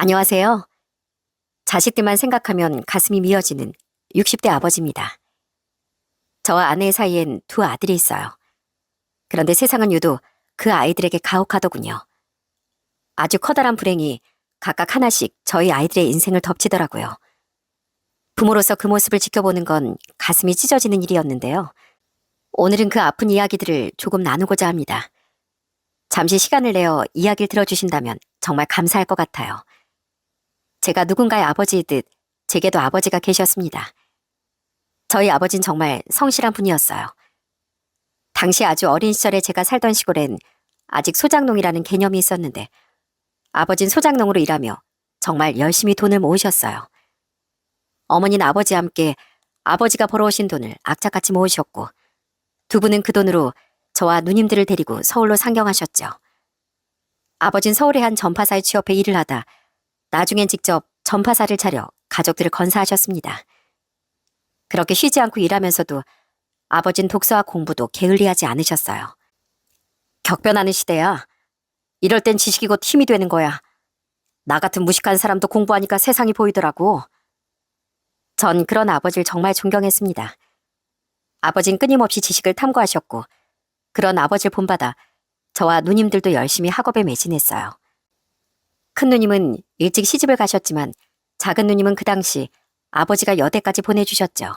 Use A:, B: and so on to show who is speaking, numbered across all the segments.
A: 안녕하세요. 자식들만 생각하면 가슴이 미어지는 60대 아버지입니다. 저와 아내 사이엔 두 아들이 있어요. 그런데 세상은 유독 그 아이들에게 가혹하더군요. 아주 커다란 불행이 각각 하나씩 저희 아이들의 인생을 덮치더라고요. 부모로서 그 모습을 지켜보는 건 가슴이 찢어지는 일이었는데요. 오늘은 그 아픈 이야기들을 조금 나누고자 합니다. 잠시 시간을 내어 이야기를 들어주신다면 정말 감사할 것 같아요. 제가 누군가의 아버지이듯 제게도 아버지가 계셨습니다. 저희 아버진 정말 성실한 분이었어요. 당시 아주 어린 시절에 제가 살던 시골엔 아직 소작농이라는 개념이 있었는데 아버진 소작농으로 일하며 정말 열심히 돈을 모으셨어요. 어머니는 아버지와 함께 아버지가 벌어오신 돈을 악착같이 모으셨고 두 분은 그 돈으로 저와 누님들을 데리고 서울로 상경하셨죠. 아버진 서울의 한 전파사에 취업해 일을 하다 나중엔 직접 전파사를 차려 가족들을 건사하셨습니다. 그렇게 쉬지 않고 일하면서도 아버진 독서와 공부도 게을리하지 않으셨어요. 격변하는 시대야. 이럴 땐 지식이 곧 힘이 되는 거야. 나 같은 무식한 사람도 공부하니까 세상이 보이더라고. 전 그런 아버지를 정말 존경했습니다. 아버진 끊임없이 지식을 탐구하셨고 그런 아버지를 본받아 저와 누님들도 열심히 학업에 매진했어요. 큰 누님은 일찍 시집을 가셨지만 작은 누님은 그 당시 아버지가 여대까지 보내주셨죠.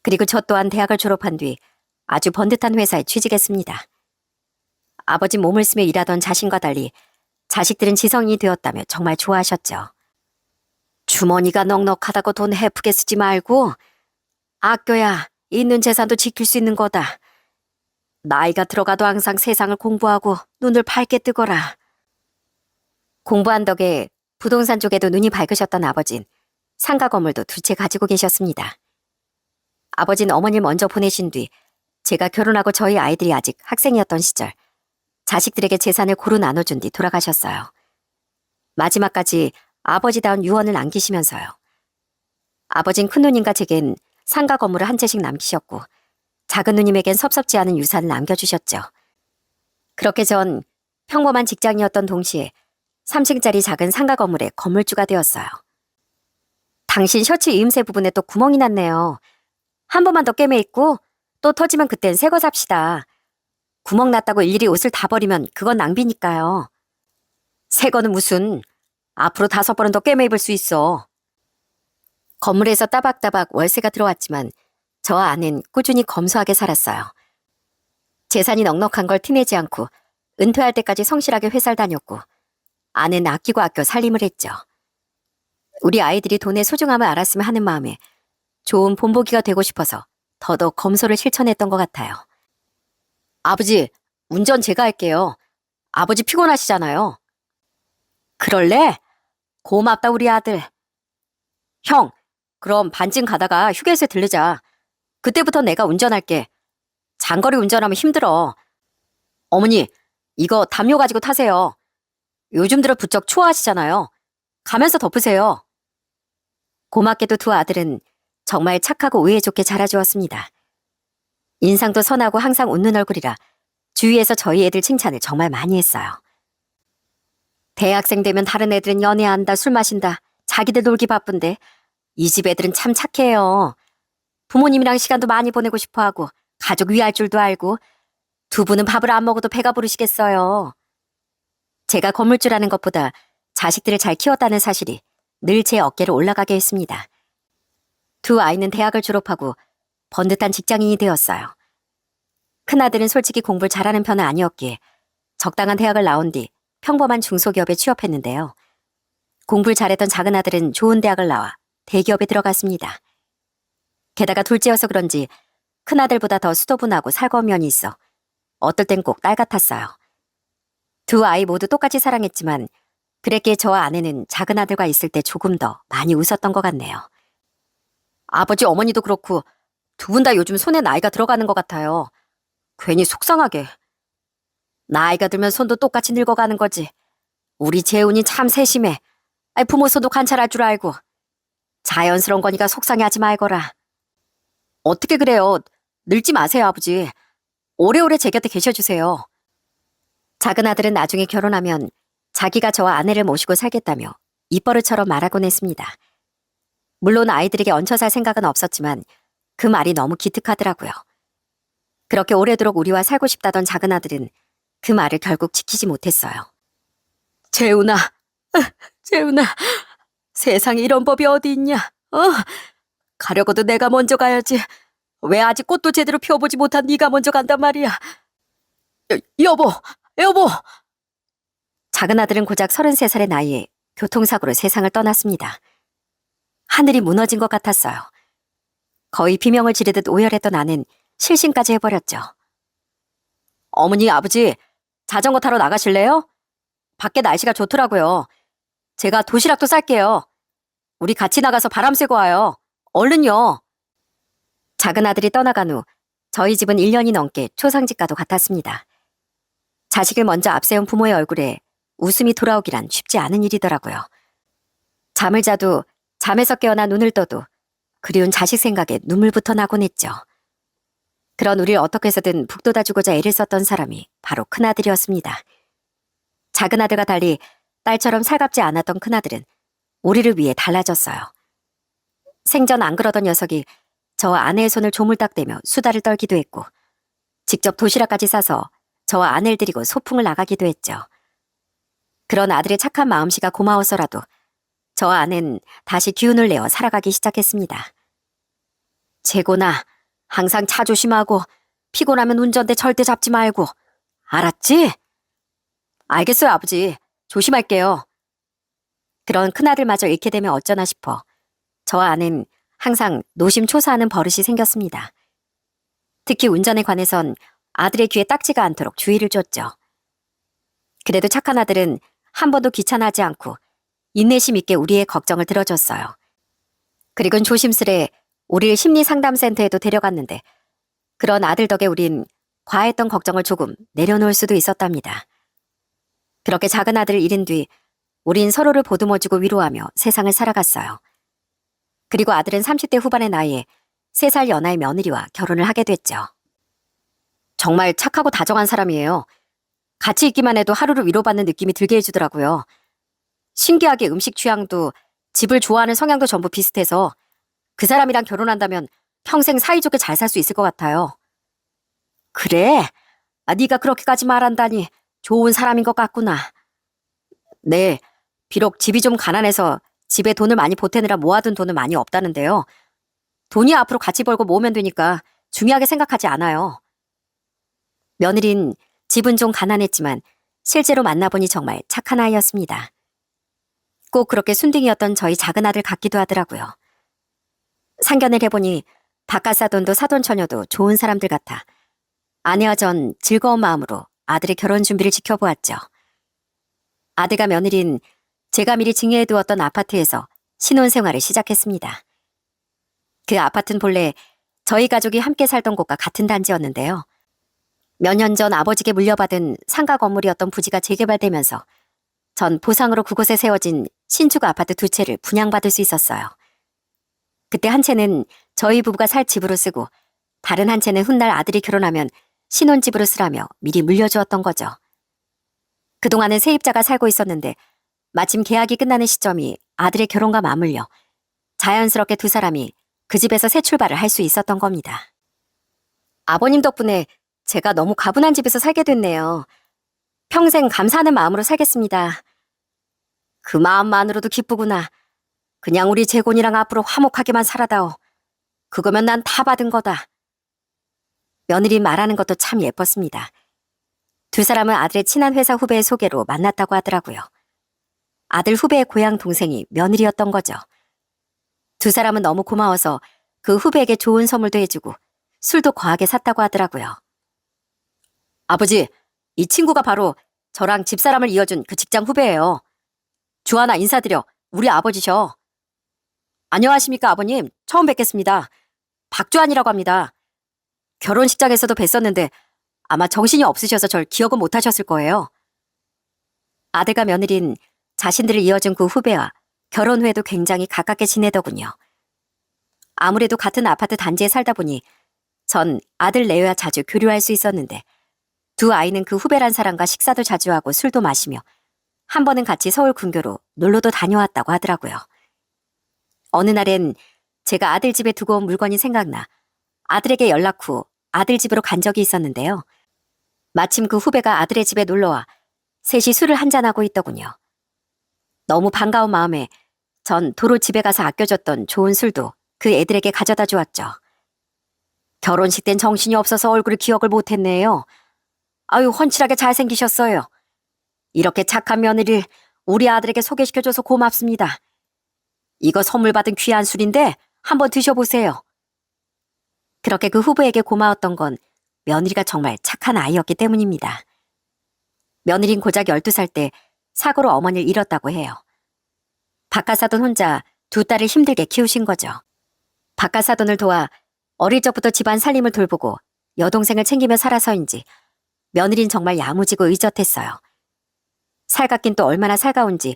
A: 그리고 저 또한 대학을 졸업한 뒤 아주 번듯한 회사에 취직했습니다. 아버지 몸을 쓰며 일하던 자신과 달리 자식들은 지성인이 되었다며 정말 좋아하셨죠. 주머니가 넉넉하다고 돈 헤프게 쓰지 말고 아껴야 있는 재산도 지킬 수 있는 거다. 나이가 들어가도 항상 세상을 공부하고 눈을 밝게 뜨거라. 공부한 덕에 부동산 쪽에도 눈이 밝으셨던 아버진 상가 건물도 두 채 가지고 계셨습니다. 아버지는 어머니를 먼저 보내신 뒤 제가 결혼하고 저희 아이들이 아직 학생이었던 시절 자식들에게 재산을 고루 나눠준 뒤 돌아가셨어요. 마지막까지 아버지다운 유언을 남기시면서요. 아버진 큰 누님과 제겐 상가 건물을 한 채씩 남기셨고 작은 누님에겐 섭섭지 않은 유산을 남겨주셨죠. 그렇게 전 평범한 직장이었던 동시에 3층짜리 작은 상가 건물의 건물주가 되었어요. 당신 셔츠 이음새 부분에 또 구멍이 났네요. 한 번만 더 꿰매 입고 또 터지면 그땐 새 거 삽시다. 구멍 났다고 일일이 옷을 다 버리면 그건 낭비니까요. 새 거는 무슨 앞으로 5번은 더 꿰매 입을 수 있어. 건물에서 따박따박 월세가 들어왔지만 저와 아내는 꾸준히 검소하게 살았어요. 재산이 넉넉한 걸 티내지 않고 은퇴할 때까지 성실하게 회사를 다녔고 아내는 아끼고 아껴 살림을 했죠. 우리 아이들이 돈의 소중함을 알았으면 하는 마음에 좋은 본보기가 되고 싶어서 더더욱 검소를 실천했던 것 같아요. 아버지, 운전 제가 할게요. 아버지 피곤하시잖아요. 그럴래? 고맙다 우리 아들. 형, 그럼 반쯤 가다가 휴게소에 들르자. 그때부터 내가 운전할게. 장거리 운전하면 힘들어. 어머니, 이거 담요 가지고 타세요. 요즘 들어 부쩍 추워하시잖아요. 가면서 덮으세요. 고맙게도 두 아들은 정말 착하고 의에 좋게 자라주었습니다. 인상도 선하고 항상 웃는 얼굴이라 주위에서 저희 애들 칭찬을 정말 많이 했어요. 대학생 되면 다른 애들은 연애한다, 술 마신다, 자기들 놀기 바쁜데 이 집 애들은 참 착해요. 부모님이랑 시간도 많이 보내고 싶어하고 가족 위할 줄도 알고 두 분은 밥을 안 먹어도 배가 부르시겠어요. 제가 건물주라는 것보다 자식들을 잘 키웠다는 사실이 늘 제 어깨를 올라가게 했습니다. 두 아이는 대학을 졸업하고 번듯한 직장인이 되었어요. 큰아들은 솔직히 공부를 잘하는 편은 아니었기에 적당한 대학을 나온 뒤 평범한 중소기업에 취업했는데요. 공부를 잘했던 작은아들은 좋은 대학을 나와 대기업에 들어갔습니다. 게다가 둘째여서 그런지 큰아들보다 더 수더분하고 살거운 면이 있어 어떨 땐 꼭 딸 같았어요. 두 아이 모두 똑같이 사랑했지만 그랬기에 저와 아내는 작은아들과 있을 때 조금 더 많이 웃었던 것 같네요. 아버지 어머니도 그렇고 두 분 다 요즘 손에 나이가 들어가는 것 같아요. 괜히 속상하게. 나이가 들면 손도 똑같이 늙어가는 거지. 우리 재훈이 참 세심해. 부모 손도 관찰할 줄 알고. 자연스러운 거니까 속상해하지 말거라. 어떻게 그래요. 늙지 마세요 아버지. 오래오래 제 곁에 계셔주세요. 작은 아들은 나중에 결혼하면 자기가 저와 아내를 모시고 살겠다며 입버릇처럼 말하곤 했습니다. 물론 아이들에게 얹혀 살 생각은 없었지만 그 말이 너무 기특하더라고요. 그렇게 오래도록 우리와 살고 싶다던 작은 아들은 그 말을 결국 지키지 못했어요. 재훈아, 재훈아, 세상에 이런 법이 어디 있냐? 가려고도 내가 먼저 가야지. 왜 아직 꽃도 제대로 피워보지 못한 네가 먼저 간단 말이야. 여보! 작은 아들은 고작 33살의 나이에 교통사고로 세상을 떠났습니다. 하늘이 무너진 것 같았어요. 거의 비명을 지르듯 오열했던 아는 실신까지 해버렸죠. 어머니, 아버지, 자전거 타러 나가실래요? 밖에 날씨가 좋더라고요. 제가 도시락도 쌀게요. 우리 같이 나가서 바람 쐬고 와요. 얼른요. 작은 아들이 떠나간 후 저희 집은 1년이 넘게 초상집과도 같았습니다. 자식을 먼저 앞세운 부모의 얼굴에 웃음이 돌아오기란 쉽지 않은 일이더라고요. 잠을 자도 잠에서 깨어나 눈을 떠도 그리운 자식 생각에 눈물부터 나곤 했죠. 그런 우리를 어떻게 해서든 북돋아주고자 애를 썼던 사람이 바로 큰아들이었습니다. 작은 아들과 달리 딸처럼 살갑지 않았던 큰아들은 우리를 위해 달라졌어요. 생전 안 그러던 녀석이 저와 아내의 손을 조물딱대며 수다를 떨기도 했고 직접 도시락까지 싸서 저와 아내를 데리고 소풍을 나가기도 했죠. 그런 아들의 착한 마음씨가 고마워서라도 저와 아내는 다시 기운을 내어 살아가기 시작했습니다. 재곤아, 항상 차 조심하고 피곤하면 운전대 절대 잡지 말고. 알았지? 알겠어요, 아버지. 조심할게요. 그런 큰아들마저 잃게 되면 어쩌나 싶어 저와 아내는 항상 노심초사하는 버릇이 생겼습니다. 특히 운전에 관해선 아들의 귀에 딱지가 않도록 주의를 줬죠. 그래도 착한 아들은 한 번도 귀찮아하지 않고 인내심 있게 우리의 걱정을 들어줬어요. 그리곤 조심스레 우리를 심리상담센터에도 데려갔는데 그런 아들 덕에 우린 과했던 걱정을 조금 내려놓을 수도 있었답니다. 그렇게 작은 아들을 잃은 뒤 우린 서로를 보듬어주고 위로하며 세상을 살아갔어요. 그리고 아들은 30대 후반의 나이에 3살 연하의 며느리와 결혼을 하게 됐죠. 정말 착하고 다정한 사람이에요. 같이 있기만 해도 하루를 위로받는 느낌이 들게 해주더라고요. 신기하게 음식 취향도 집을 좋아하는 성향도 전부 비슷해서 그 사람이랑 결혼한다면 평생 사이좋게 잘 살 수 있을 것 같아요. 그래? 네가 그렇게까지 말한다니 좋은 사람인 것 같구나. 네, 비록 집이 좀 가난해서 집에 돈을 많이 보태느라 모아둔 돈은 많이 없다는데요. 돈이 앞으로 같이 벌고 모으면 되니까 중요하게 생각하지 않아요. 며느린 집은 좀 가난했지만 실제로 만나보니 정말 착한 아이였습니다. 꼭 그렇게 순둥이였던 저희 작은 아들 같기도 하더라고요. 상견을 해보니 바깥 사돈도 사돈 처녀도 좋은 사람들 같아 아내와 전 즐거운 마음으로 아들의 결혼 준비를 지켜보았죠. 아들과 며느린 제가 미리 증여해두었던 아파트에서 신혼생활을 시작했습니다. 그 아파트는 본래 저희 가족이 함께 살던 곳과 같은 단지였는데요. 몇 년 전 아버지께 물려받은 상가 건물이었던 부지가 재개발되면서 전 보상으로 그곳에 세워진 신축 아파트 2채를 분양받을 수 있었어요. 그때 한 채는 저희 부부가 살 집으로 쓰고 다른 한 채는 훗날 아들이 결혼하면 신혼집으로 쓰라며 미리 물려주었던 거죠. 그동안은 세입자가 살고 있었는데 마침 계약이 끝나는 시점이 아들의 결혼과 맞물려 자연스럽게 두 사람이 그 집에서 새 출발을 할 수 있었던 겁니다. 아버님 덕분에 제가 너무 가분한 집에서 살게 됐네요. 평생 감사하는 마음으로 살겠습니다. 그 마음만으로도 기쁘구나. 그냥 우리 재곤이랑 앞으로 화목하게만 살아다오. 그거면 난 다 받은 거다. 며느리 말하는 것도 참 예뻤습니다. 두 사람은 아들의 친한 회사 후배의 소개로 만났다고 하더라고요. 아들 후배의 고향 동생이 며느리였던 거죠. 두 사람은 너무 고마워서 그 후배에게 좋은 선물도 해주고 술도 거하게 샀다고 하더라고요. 아버지, 이 친구가 바로 저랑 집사람을 이어준 그 직장 후배예요. 주하나 인사드려. 우리 아버지셔. 안녕하십니까 아버님. 처음 뵙겠습니다. 박주한이라고 합니다. 결혼식장에서도 뵀었는데 아마 정신이 없으셔서 절 기억은 못하셨을 거예요. 아들과 며느린 자신들을 이어준 그 후배와 결혼 후에도 굉장히 가깝게 지내더군요. 아무래도 같은 아파트 단지에 살다 보니 전 아들 내외와 자주 교류할 수 있었는데 두 아이는 그 후배란 사람과 식사도 자주 하고 술도 마시며 한 번은 같이 서울 근교로 놀러도 다녀왔다고 하더라고요. 어느 날엔 제가 아들 집에 두고 온 물건이 생각나 아들에게 연락 후 아들 집으로 간 적이 있었는데요. 마침 그 후배가 아들의 집에 놀러와 셋이 술을 한잔하고 있더군요. 너무 반가운 마음에 전 도로 집에 가서 아껴줬던 좋은 술도 그 애들에게 가져다 주었죠. 결혼식 땐 정신이 없어서 얼굴을 기억을 못했네요. 아유, 훤칠하게 잘생기셨어요. 이렇게 착한 며느리를 우리 아들에게 소개시켜줘서 고맙습니다. 이거 선물 받은 귀한 술인데 한번 드셔보세요. 그렇게 그 후보에게 고마웠던 건 며느리가 정말 착한 아이였기 때문입니다. 며느린 고작 12살 때 사고로 어머니를 잃었다고 해요. 박하사돈 혼자 두 딸을 힘들게 키우신 거죠. 박하사돈을 도와 어릴 적부터 집안 살림을 돌보고 여동생을 챙기며 살아서인지 며느린 정말 야무지고 의젓했어요. 살갑긴 또 얼마나 살가운지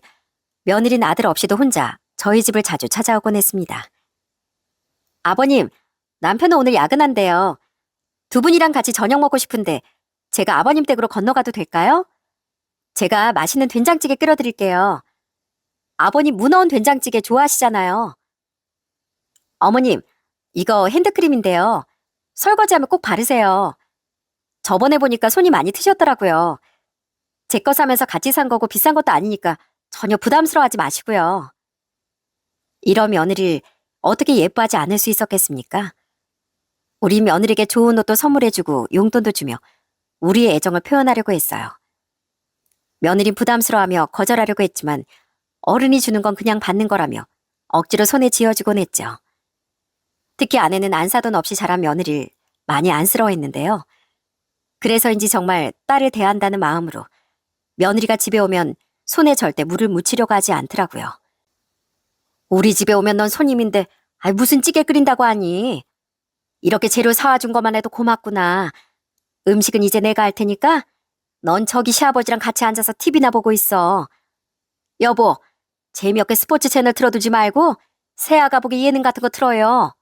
A: 며느린 아들 없이도 혼자 저희 집을 자주 찾아오곤 했습니다. 아버님, 남편은 오늘 야근한대요. 두 분이랑 같이 저녁 먹고 싶은데 제가 아버님 댁으로 건너가도 될까요? 제가 맛있는 된장찌개 끓여드릴게요. 아버님 무 넣은 된장찌개 좋아하시잖아요. 어머님, 이거 핸드크림인데요. 설거지하면 꼭 바르세요. 저번에 보니까 손이 많이 트셨더라고요. 제 거 사면서 같이 산 거고 비싼 것도 아니니까 전혀 부담스러워하지 마시고요. 이런 며느리를 어떻게 예뻐하지 않을 수 있었겠습니까? 우리 며느리에게 좋은 옷도 선물해주고 용돈도 주며 우리의 애정을 표현하려고 했어요. 며느린 부담스러워하며 거절하려고 했지만 어른이 주는 건 그냥 받는 거라며 억지로 손에 쥐어주곤 했죠. 특히 아내는 안 사돈 없이 자란 며느리를 많이 안쓰러워했는데요. 그래서인지 정말 딸을 대한다는 마음으로 며느리가 집에 오면 손에 절대 물을 묻히려고 하지 않더라고요. 우리 집에 오면 넌 손님인데 무슨 찌개 끓인다고 하니? 이렇게 재료 사와준 것만 해도 고맙구나. 음식은 이제 내가 할 테니까 넌 저기 시아버지랑 같이 앉아서 TV나 보고 있어. 여보, 재미없게 스포츠 채널 틀어두지 말고 새아가 보기 예능 같은 거 틀어요.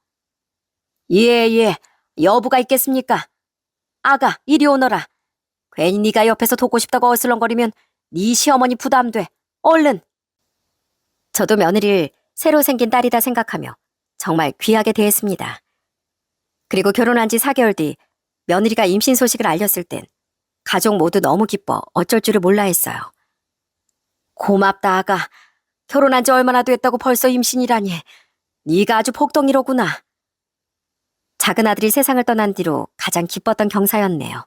A: 예, 여부가 있겠습니까? 아가, 이리 오너라. 괜히 네가 옆에서 돕고 싶다고 어슬렁거리면 네 시어머니 부담돼. 얼른. 저도 며느리를 새로 생긴 딸이다 생각하며 정말 귀하게 대했습니다. 그리고 결혼한 지 4개월 뒤 며느리가 임신 소식을 알렸을 땐 가족 모두 너무 기뻐 어쩔 줄을 몰라 했어요. 고맙다, 아가. 결혼한 지 얼마나 됐다고 벌써 임신이라니. 네가 아주 복덩이로구나. 작은 아들이 세상을 떠난 뒤로 가장 기뻤던 경사였네요.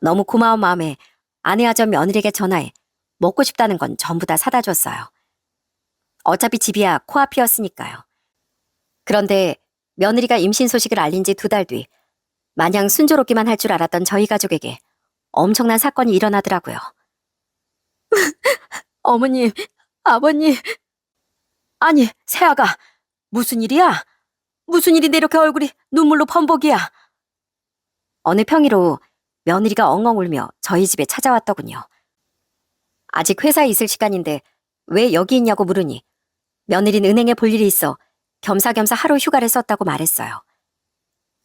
A: 너무 고마운 마음에 아내와 전 며느리에게 전화해 먹고 싶다는 건 전부 다 사다 줬어요. 어차피 집이야 코앞이었으니까요. 그런데 며느리가 임신 소식을 알린 지 2달 뒤 마냥 순조롭기만 할 줄 알았던 저희 가족에게 엄청난 사건이 일어나더라고요. 어머님, 아버님. 아니, 새아가 무슨 일이야? 무슨 일인데 이렇게 얼굴이 눈물로 범벅이야? 어느 평일 오후 며느리가 엉엉 울며 저희 집에 찾아왔더군요. 아직 회사에 있을 시간인데 왜 여기 있냐고 물으니 며느리는 은행에 볼 일이 있어 겸사겸사 하루 휴가를 썼다고 말했어요.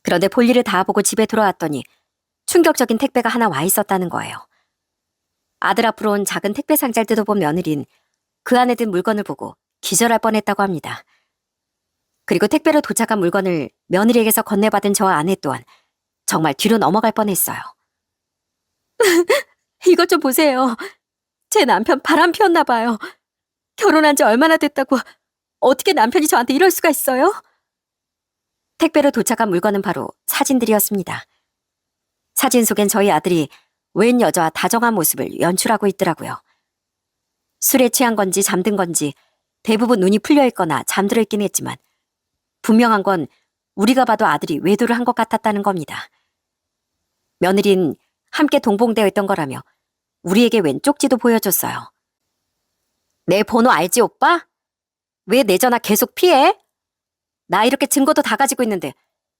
A: 그런데 볼 일을 다 보고 집에 돌아왔더니 충격적인 택배가 하나 와 있었다는 거예요. 아들 앞으로 온 작은 택배 상자를 뜯어본 며느린 그 안에 든 물건을 보고 기절할 뻔했다고 합니다. 그리고 택배로 도착한 물건을 며느리에게서 건네받은 저와 아내 또한 정말 뒤로 넘어갈 뻔했어요. 이것 좀 보세요. 제 남편 바람 피웠나 봐요. 결혼한 지 얼마나 됐다고 어떻게 남편이 저한테 이럴 수가 있어요? 택배로 도착한 물건은 바로 사진들이었습니다. 사진 속엔 저희 아들이 웬 여자와 다정한 모습을 연출하고 있더라고요. 술에 취한 건지 잠든 건지 대부분 눈이 풀려 있거나 잠들어 있긴 했지만 분명한 건 우리가 봐도 아들이 외도를 한 것 같았다는 겁니다. 며느린 함께 동봉되어 있던 거라며 우리에게 웬 쪽지도 보여줬어요. 내 번호 알지, 오빠? 왜 내 전화 계속 피해? 나 이렇게 증거도 다 가지고 있는데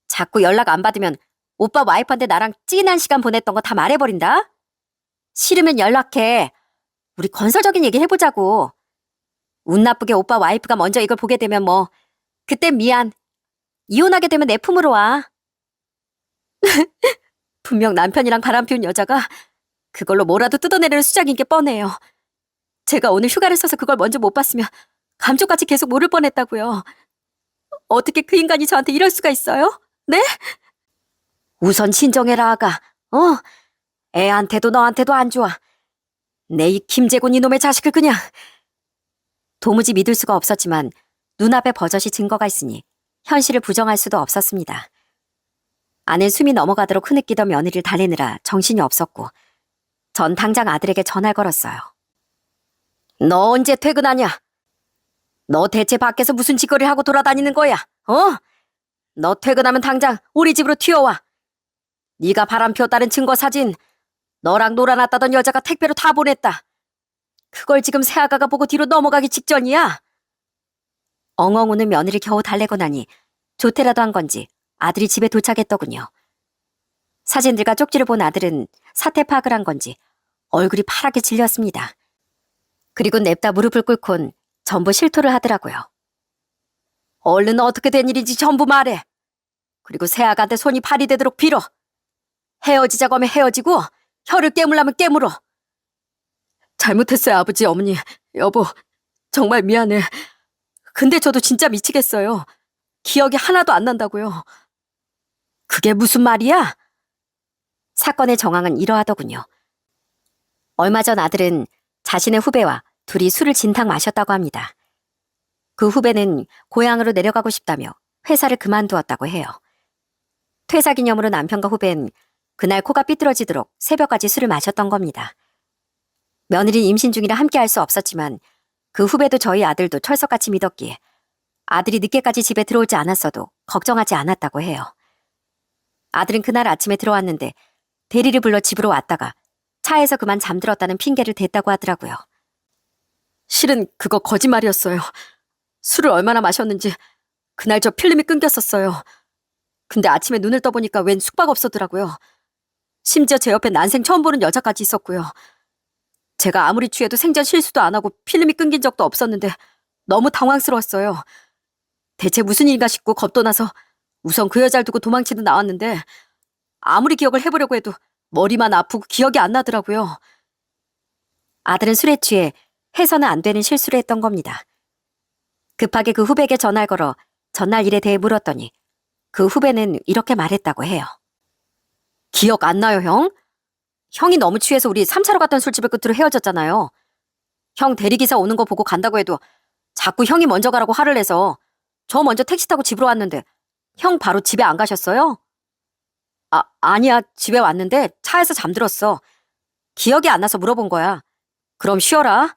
A: 자꾸 연락 안 받으면 오빠 와이프한테 나랑 찐한 시간 보냈던 거 다 말해버린다? 싫으면 연락해. 우리 건설적인 얘기 해보자고. 운 나쁘게 오빠 와이프가 먼저 이걸 보게 되면 뭐 그땐 미안. 이혼하게 되면 내 품으로 와. 분명 남편이랑 바람 피운 여자가 그걸로 뭐라도 뜯어내려는 수작인 게 뻔해요. 제가 오늘 휴가를 써서 그걸 먼저 못 봤으면 감쪽같이 계속 모를 뻔했다고요. 어떻게 그 인간이 저한테 이럴 수가 있어요? 네? 우선 진정해라, 아가. 애한테도 너한테도 안 좋아. 내 이 김재곤 이놈의 자식을 그냥. 도무지 믿을 수가 없었지만 눈앞에 버젓이 증거가 있으니 현실을 부정할 수도 없었습니다. 아는 숨이 넘어가도록 흐느끼던 며느리를 달래느라 정신이 없었고 전 당장 아들에게 전화를 걸었어요. 너 언제 퇴근하냐? 너 대체 밖에서 무슨 짓거리를 하고 돌아다니는 거야? 너 퇴근하면 당장 우리 집으로 튀어와. 네가 바람 피웠다는 증거 사진, 너랑 놀아놨다던 여자가 택배로 다 보냈다. 그걸 지금 새아가가 보고 뒤로 넘어가기 직전이야. 엉엉 우는 며느리를 겨우 달래고 나니 조퇴라도 한 건지 아들이 집에 도착했더군요. 사진들과 쪽지를 본 아들은 사태 파악을 한 건지 얼굴이 파랗게 질렸습니다. 그리고 냅다 무릎을 꿇곤 전부 실토를 하더라고요. 얼른 어떻게 된 일인지 전부 말해. 그리고 새아가한테 손이 발이 되도록 빌어. 헤어지자고 하면 헤어지고 혀를 깨물라면 깨물어. 잘못했어요, 아버지, 어머니. 여보, 정말 미안해. 근데 저도 진짜 미치겠어요. 기억이 하나도 안 난다고요. 그게 무슨 말이야? 사건의 정황은 이러하더군요. 얼마 전 아들은 자신의 후배와 둘이 술을 진탕 마셨다고 합니다. 그 후배는 고향으로 내려가고 싶다며 회사를 그만두었다고 해요. 퇴사 기념으로 남편과 후배는 그날 코가 삐뚤어지도록 새벽까지 술을 마셨던 겁니다. 며느리 임신 중이라 함께 할 수 없었지만 그 후배도 저희 아들도 철석같이 믿었기에 아들이 늦게까지 집에 들어오지 않았어도 걱정하지 않았다고 해요. 아들은 그날 아침에 들어왔는데 대리를 불러 집으로 왔다가 차에서 그만 잠들었다는 핑계를 댔다고 하더라고요. 실은 그거 거짓말이었어요. 술을 얼마나 마셨는지 그날 저 필름이 끊겼었어요. 근데 아침에 눈을 떠보니까 웬 숙박업소더라고요. 심지어 제 옆에 난생 처음 보는 여자까지 있었고요. 제가 아무리 취해도 생전 실수도 안 하고 필름이 끊긴 적도 없었는데 너무 당황스러웠어요. 대체 무슨 일인가 싶고 겁도 나서 우선 그 여자를 두고 도망치듯 나왔는데 아무리 기억을 해보려고 해도 머리만 아프고 기억이 안 나더라고요. 아들은 술에 취해 해서는 안 되는 실수를 했던 겁니다. 급하게 그 후배에게 전화를 걸어 전날 일에 대해 물었더니 그 후배는 이렇게 말했다고 해요. 기억 안 나요, 형? 형이 너무 취해서 우리 3차로 갔던 술집을 끝으로 헤어졌잖아요. 형 대리기사 오는 거 보고 간다고 해도 자꾸 형이 먼저 가라고 화를 내서 저 먼저 택시 타고 집으로 왔는데 형 바로 집에 안 가셨어요? 아니야. 집에 왔는데 차에서 잠들었어. 기억이 안 나서 물어본 거야. 그럼 쉬어라.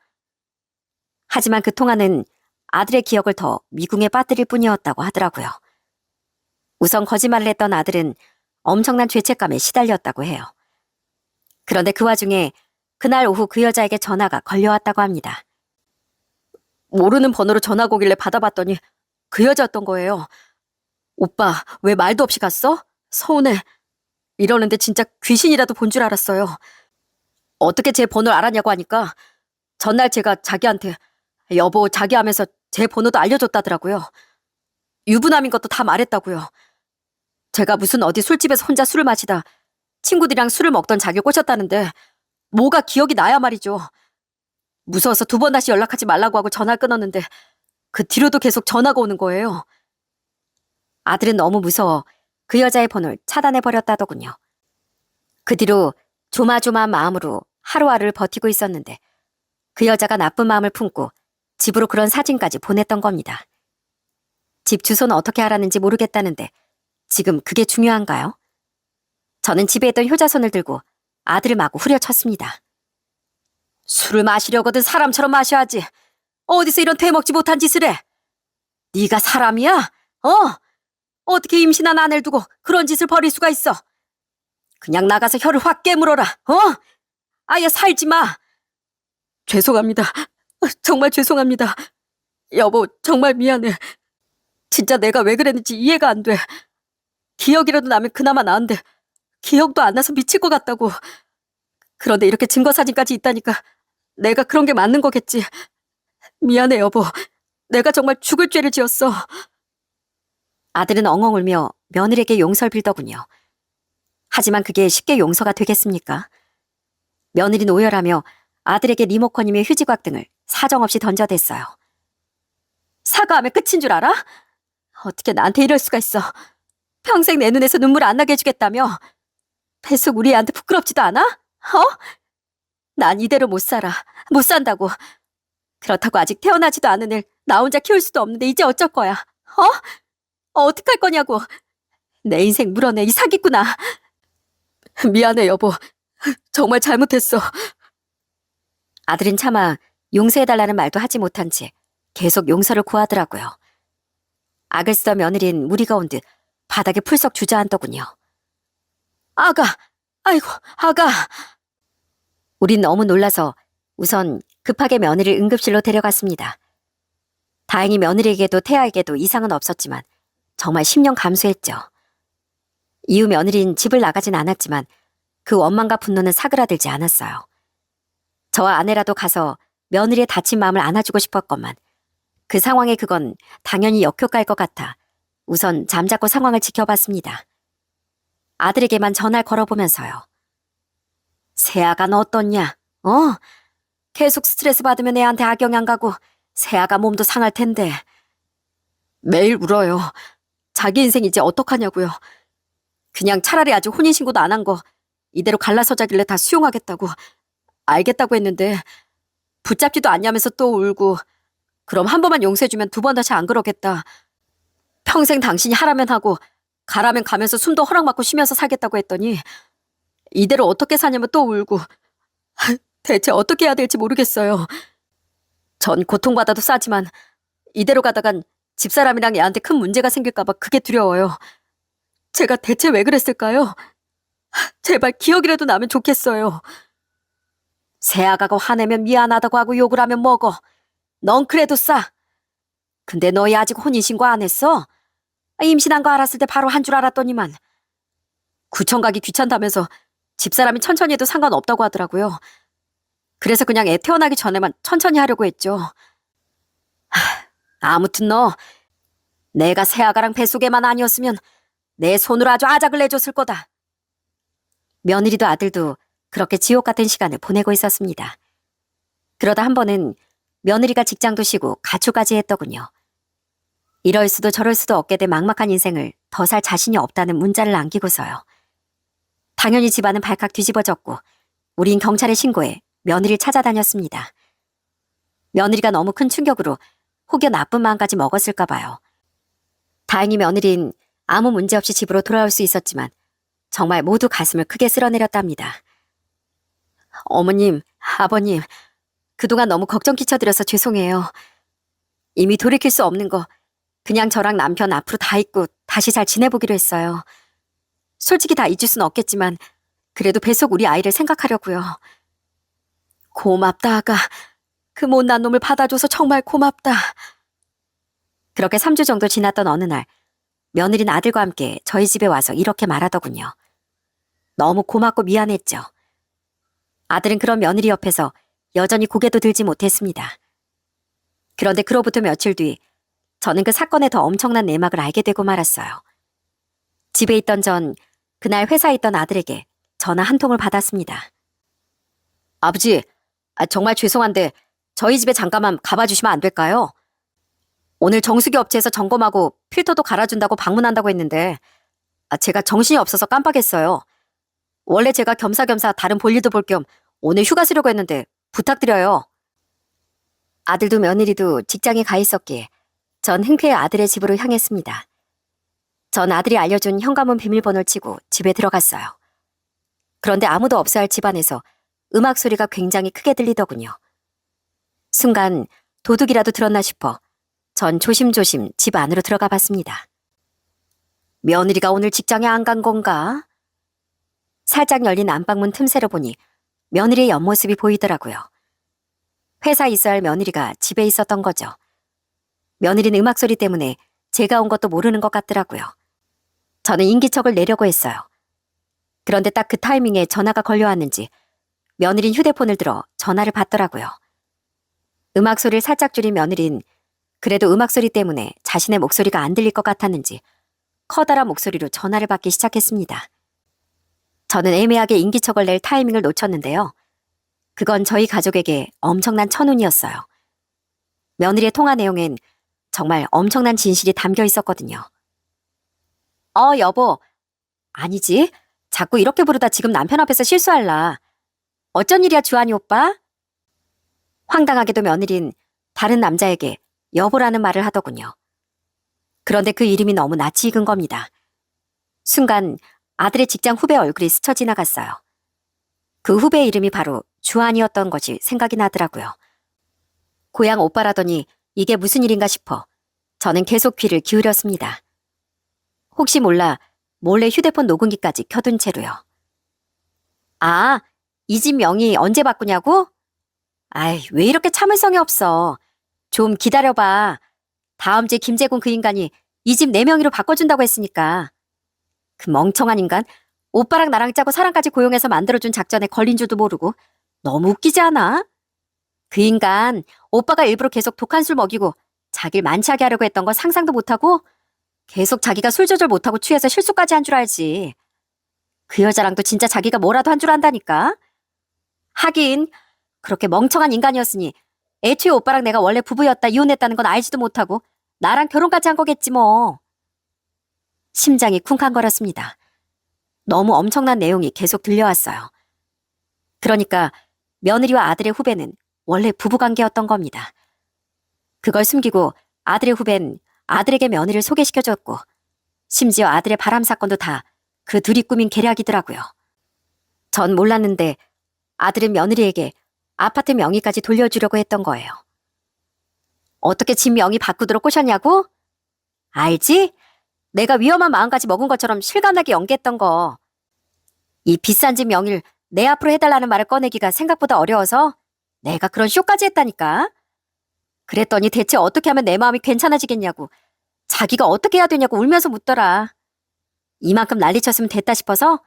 A: 하지만 그 통화는 아들의 기억을 더 미궁에 빠뜨릴 뿐이었다고 하더라고요. 우선 거짓말을 했던 아들은 엄청난 죄책감에 시달렸다고 해요. 그런데 그 와중에 그날 오후 그 여자에게 전화가 걸려왔다고 합니다. 모르는 번호로 전화가 오길래 받아봤더니 그 여자였던 거예요. 오빠, 왜 말도 없이 갔어? 서운해. 이러는데 진짜 귀신이라도 본 줄 알았어요. 어떻게 제 번호를 알았냐고 하니까 전날 제가 자기한테 여보 자기 하면서 제 번호도 알려줬다더라고요. 유부남인 것도 다 말했다고요. 제가 무슨 어디 술집에서 혼자 술을 마시다 친구들이랑 술을 먹던 자기를 꼬셨다는데 뭐가 기억이 나야 말이죠. 무서워서 2번 다시 연락하지 말라고 하고 전화를 끊었는데 그 뒤로도 계속 전화가 오는 거예요. 아들은 너무 무서워 그 여자의 번호를 차단해버렸다더군요. 그 뒤로 조마조마한 마음으로 하루하루를 버티고 있었는데 그 여자가 나쁜 마음을 품고 집으로 그런 사진까지 보냈던 겁니다. 집 주소는 어떻게 알았는지 모르겠다는데 지금 그게 중요한가요? 저는 집에 있던 효자손을 들고 아들을 마구 후려쳤습니다. 술을 마시려거든 사람처럼 마셔야지. 어디서 이런 되먹지 못한 짓을 해? 네가 사람이야? 어떻게 임신한 아내를 두고 그런 짓을 벌일 수가 있어? 그냥 나가서 혀를 확 깨물어라. 아예 살지 마. 죄송합니다. 정말 죄송합니다. 여보, 정말 미안해. 진짜 내가 왜 그랬는지 이해가 안 돼. 기억이라도 나면 그나마 나은데 기억도 안 나서 미칠 것 같다고. 그런데 이렇게 증거사진까지 있다니까 내가 그런 게 맞는 거겠지. 미안해, 여보. 내가 정말 죽을 죄를 지었어. 아들은 엉엉 울며 며느리에게 용서를 빌더군요. 하지만 그게 쉽게 용서가 되겠습니까? 며느리는 오열하며 아들에게 리모컨이며 휴지곽 등을 사정없이 던져댔어요. 사과하면 끝인 줄 알아? 어떻게 나한테 이럴 수가 있어. 평생 내 눈에서 눈물 안 나게 해주겠다며. 뱃속 우리 애한테 부끄럽지도 않아? 난 이대로 못 살아. 못 산다고. 그렇다고 아직 태어나지도 않은 애 나 혼자 키울 수도 없는데 이제 어쩔 거야? 어떡할 거냐고. 내 인생 물어내, 이 사기꾼아. 미안해, 여보. 정말 잘못했어. 아들은 차마 용서해달라는 말도 하지 못한 채 계속 용서를 구하더라고요. 악을 쓰던 며느린 무리가 온 듯 바닥에 풀썩 주저앉더군요. 아가! 아이고, 아가! 우린 너무 놀라서 우선 급하게 며느리를 응급실로 데려갔습니다. 다행히 며느리에게도 태아에게도 이상은 없었지만 정말 심령 감수했죠. 이후 며느리는 집을 나가진 않았지만 그 원망과 분노는 사그라들지 않았어요. 저와 아내라도 가서 며느리의 다친 마음을 안아주고 싶었건만 그 상황에 그건 당연히 역효과일 것 같아 우선 잠자코 상황을 지켜봤습니다. 아들에게만 전화를 걸어보면서요. 세아가 너 어떻냐? 계속 스트레스 받으면 애한테 악영이 안 가고 세아가 몸도 상할 텐데. 매일 울어요. 자기 인생 이제 어떡하냐고요. 그냥 차라리 아직 혼인신고도 안 한 거 이대로 갈라서자길래 다 수용하겠다고. 알겠다고 했는데 붙잡지도 않냐면서 또 울고 그럼 한 번만 용서해주면 두 번 다시 안 그러겠다. 평생 당신이 하라면 하고 가라면 가면서 숨도 허락받고 쉬면서 살겠다고 했더니 이대로 어떻게 사냐면 또 울고. 대체 어떻게 해야 될지 모르겠어요. 전 고통받아도 싸지만 이대로 가다간 집사람이랑 애한테 큰 문제가 생길까봐 그게 두려워요. 제가 대체 왜 그랬을까요? 제발 기억이라도 나면 좋겠어요. 새아가가 화내면 미안하다고 하고 욕을 하면 먹어. 넌 그래도 싸. 근데 너희 아직 혼인신고 안 했어? 임신한 거 알았을 때 바로 한 줄 알았더니만. 구청 가기 귀찮다면서 집사람이 천천히 해도 상관없다고 하더라고요. 그래서 그냥 애 태어나기 전에만 천천히 하려고 했죠. 아무튼 너 내가 새아가랑 뱃속에만 아니었으면 내 손으로 아주 아작을 내줬을 거다. 며느리도 아들도 그렇게 지옥 같은 시간을 보내고 있었습니다. 그러다 한 번은 며느리가 직장도 쉬고 가출까지 했더군요. 이럴 수도 저럴 수도 없게 된 막막한 인생을 더 살 자신이 없다는 문자를 남기고서요. 당연히 집안은 발칵 뒤집어졌고 우린 경찰에 신고해 며느리를 찾아다녔습니다. 며느리가 너무 큰 충격으로 혹여 나쁜 마음까지 먹었을까 봐요. 다행히 며느리는 아무 문제 없이 집으로 돌아올 수 있었지만 정말 모두 가슴을 크게 쓸어내렸답니다. 어머님, 아버님, 그동안 너무 걱정 끼쳐드려서 죄송해요. 이미 돌이킬 수 없는 거 그냥 저랑 남편 앞으로 다 잊고 다시 잘 지내보기로 했어요. 솔직히 다 잊을 순 없겠지만 그래도 뱃속 우리 아이를 생각하려고요. 고맙다, 아가. 그 못난 놈을 받아줘서 정말 고맙다. 그렇게 3주 정도 지났던 어느 날 며느리는 아들과 함께 저희 집에 와서 이렇게 말하더군요. 너무 고맙고 미안했죠. 아들은 그런 며느리 옆에서 여전히 고개도 들지 못했습니다. 그런데 그로부터 며칠 뒤 저는 그 사건의 더 엄청난 내막을 알게 되고 말았어요. 집에 있던 전 그날 회사에 있던 아들에게 전화 한 통을 받았습니다. 아버지, 정말 죄송한데 저희 집에 잠깐만 가봐 주시면 안 될까요? 오늘 정수기 업체에서 점검하고 필터도 갈아준다고 방문한다고 했는데 제가 정신이 없어서 깜빡했어요. 원래 제가 겸사겸사 다른 볼일도 볼 겸 오늘 휴가 쓰려고 했는데 부탁드려요. 아들도 며느리도 직장에 가 있었기에 전 흔쾌히 아들의 집으로 향했습니다. 전 아들이 알려준 현관문 비밀번호를 치고 집에 들어갔어요. 그런데 아무도 없어야 할 집안에서 음악 소리가 굉장히 크게 들리더군요. 순간 도둑이라도 들었나 싶어 전 조심조심 집 안으로 들어가 봤습니다. 며느리가 오늘 직장에 안 간 건가? 살짝 열린 안방문 틈새로 보니 며느리의 옆모습이 보이더라고요. 회사에 있어야 할 며느리가 집에 있었던 거죠. 며느리는 음악 소리 때문에 제가 온 것도 모르는 것 같더라고요. 저는 인기척을 내려고 했어요. 그런데 딱 그 타이밍에 전화가 걸려왔는지 며느리는 휴대폰을 들어 전화를 받더라고요. 음악 소리를 살짝 줄인 며느리는 그래도 음악 소리 때문에 자신의 목소리가 안 들릴 것 같았는지 커다란 목소리로 전화를 받기 시작했습니다. 저는 애매하게 인기척을 낼 타이밍을 놓쳤는데요. 그건 저희 가족에게 엄청난 천운이었어요. 며느리의 통화 내용엔 정말 엄청난 진실이 담겨 있었거든요. 여보. 아니지. 자꾸 이렇게 부르다 지금 남편 앞에서 실수할라. 어쩐 일이야, 주한이 오빠? 황당하게도 며느린 다른 남자에게 여보라는 말을 하더군요. 그런데 그 이름이 너무 낯이 익은 겁니다. 순간 아들의 직장 후배 얼굴이 스쳐 지나갔어요. 그 후배의 이름이 바로 주한이었던 것이 생각이 나더라고요. 고향 오빠라더니 이게 무슨 일인가 싶어 저는 계속 귀를 기울였습니다. 혹시 몰라 몰래 휴대폰 녹음기까지 켜둔 채로요. 아, 이 집 명의 언제 바꾸냐고? 아이, 왜 이렇게 참을성이 없어. 좀 기다려봐. 다음 주에 김재곤 그 인간이 이 집 내 명의로 바꿔준다고 했으니까. 그 멍청한 인간, 오빠랑 나랑 짜고 사람까지 고용해서 만들어준 작전에 걸린 줄도 모르고 너무 웃기지 않아? 그 인간, 오빠가 일부러 계속 독한 술 먹이고 자기를 만취하게 하려고 했던 거 상상도 못하고 계속 자기가 술 조절 못하고 취해서 실수까지 한 줄 알지. 그 여자랑도 진짜 자기가 뭐라도 한 줄 안다니까? 하긴 그렇게 멍청한 인간이었으니 애초에 오빠랑 내가 원래 부부였다 이혼했다는 건 알지도 못하고 나랑 결혼까지 한 거겠지 뭐. 심장이 쿵쾅거렸습니다. 너무 엄청난 내용이 계속 들려왔어요. 그러니까 며느리와 아들의 후배는 원래 부부관계였던 겁니다. 그걸 숨기고 아들의 후배는 아들에게 며느리를 소개시켜줬고 심지어 아들의 바람 사건도 다 그 둘이 꾸민 계략이더라고요. 전 몰랐는데 아들은 며느리에게 아파트 명의까지 돌려주려고 했던 거예요. 어떻게 집 명의 바꾸도록 꼬셨냐고? 알지? 내가 위험한 마음까지 먹은 것처럼 실감나게 연기했던 거. 이 비싼 집 명의를 내 앞으로 해달라는 말을 꺼내기가 생각보다 어려워서 내가 그런 쇼까지 했다니까. 그랬더니 대체 어떻게 하면 내 마음이 괜찮아지겠냐고 자기가 어떻게 해야 되냐고 울면서 묻더라. 이만큼 난리쳤으면 됐다 싶어서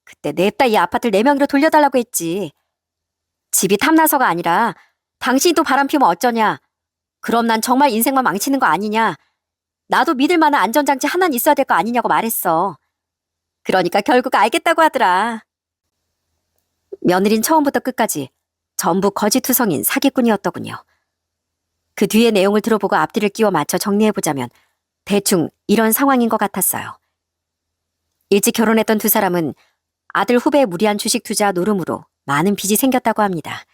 A: 그때 냅다 이 아파트를 내 명의로 돌려달라고 했지. 집이 탐나서가 아니라 당신이 또 바람 피우면 어쩌냐. 그럼 난 정말 인생만 망치는 거 아니냐. 나도 믿을 만한 안전장치 하나는 있어야 될 거 아니냐고 말했어. 그러니까 결국 알겠다고 하더라. 며느린 처음부터 끝까지 전부 거짓투성인 사기꾼이었더군요. 그 뒤의 내용을 들어보고 앞뒤를 끼워 맞춰 정리해보자면 대충 이런 상황인 것 같았어요. 일찍 결혼했던 두 사람은 아들 후배의 무리한 주식 투자 노름으로 많은 빚이 생겼다고 합니다.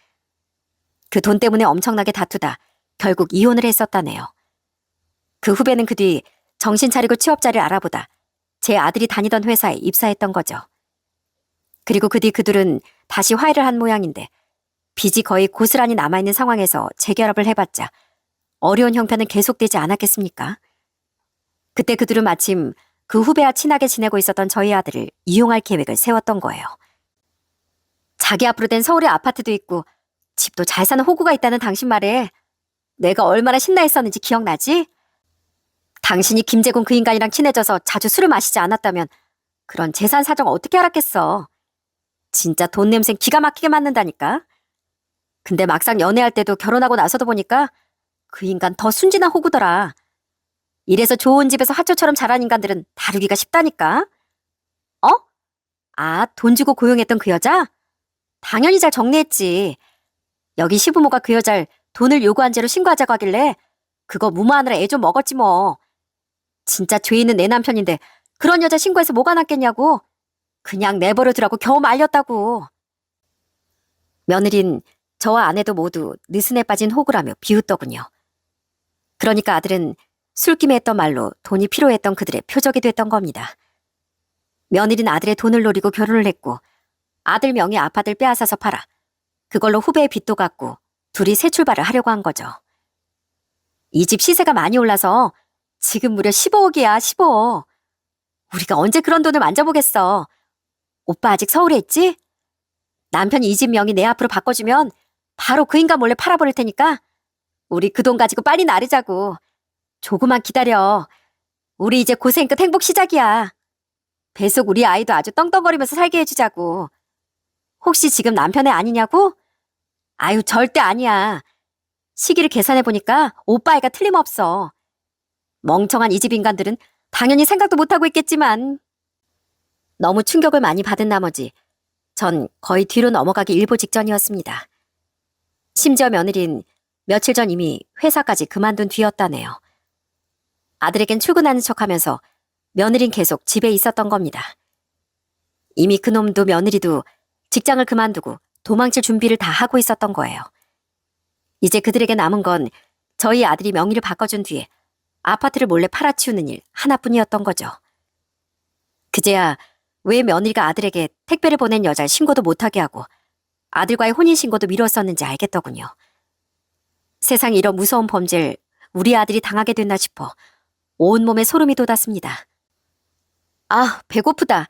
A: 그 돈 때문에 엄청나게 다투다 결국 이혼을 했었다네요. 그 후배는 그 뒤 정신 차리고 취업 자리를 알아보다 제 아들이 다니던 회사에 입사했던 거죠. 그리고 그 뒤 그들은 다시 화해를 한 모양인데 빚이 거의 고스란히 남아있는 상황에서 재결합을 해봤자 어려운 형편은 계속되지 않았겠습니까? 그때 그들은 마침 그 후배와 친하게 지내고 있었던 저희 아들을 이용할 계획을 세웠던 거예요. 자기 앞으로 된 서울에 아파트도 있고 집도 잘 사는 호구가 있다는 당신 말에 내가 얼마나 신나했었는지 기억나지? 당신이 김재곤 그 인간이랑 친해져서 자주 술을 마시지 않았다면 그런 재산 사정 어떻게 알았겠어. 진짜 돈 냄새는 기가 막히게 맡는다니까. 근데 막상 연애할 때도 결혼하고 나서도 보니까 그 인간 더 순진한 호구더라. 이래서 좋은 집에서 화초처럼 자란 인간들은 다루기가 쉽다니까. 돈 주고 고용했던 그 여자? 당연히 잘 정리했지. 여기 시부모가 그 여자를 돈을 요구한 죄로 신고하자고 하길래 그거 무마하느라 애 좀 먹었지 뭐. 진짜 죄 있는 내 남편인데 그런 여자 신고해서 뭐가 낫겠냐고. 그냥 내버려 두라고 겨우 말렸다고. 며느린 저와 아내도 모두 느슨해 빠진 호구라며 비웃더군요. 그러니까 아들은 술김에 했던 말로 돈이 필요했던 그들의 표적이 됐던 겁니다. 며느리는 아들의 돈을 노리고 결혼을 했고 아들 명의 아파트를 빼앗아서 팔아 그걸로 후배의 빚도 갚고 둘이 새 출발을 하려고 한 거죠. 이 집 시세가 많이 올라서 지금 무려 15억이야, 15억. 우리가 언제 그런 돈을 만져보겠어. 오빠 아직 서울에 있지? 남편이 이 집 명의 내 앞으로 바꿔주면 바로 그 인간 몰래 팔아버릴 테니까 우리 그 돈 가지고 빨리 나르자고. 조금만 기다려. 우리 이제 고생 끝 행복 시작이야. 배속 우리 아이도 아주 떵떵거리면서 살게 해주자고. 혹시 지금 남편애 아니냐고? 아유, 절대 아니야. 시기를 계산해보니까 오빠 아이가 틀림없어. 멍청한 이 집 인간들은 당연히 생각도 못하고 있겠지만. 너무 충격을 많이 받은 나머지 전 거의 뒤로 넘어가기 일보 직전이었습니다. 심지어 며느린 며칠 전 이미 회사까지 그만둔 뒤였다네요. 아들에겐 출근하는 척하면서 며느린 계속 집에 있었던 겁니다. 이미 그놈도 며느리도 직장을 그만두고 도망칠 준비를 다 하고 있었던 거예요. 이제 그들에게 남은 건 저희 아들이 명의를 바꿔준 뒤에 아파트를 몰래 팔아치우는 일 하나뿐이었던 거죠. 그제야 왜 며느리가 아들에게 택배를 보낸 여자를 신고도 못하게 하고 아들과의 혼인신고도 미뤘었는지 알겠더군요. 세상에 이런 무서운 범죄를 우리 아들이 당하게 됐나 싶어 온몸에 소름이 돋았습니다. 아, 배고프다.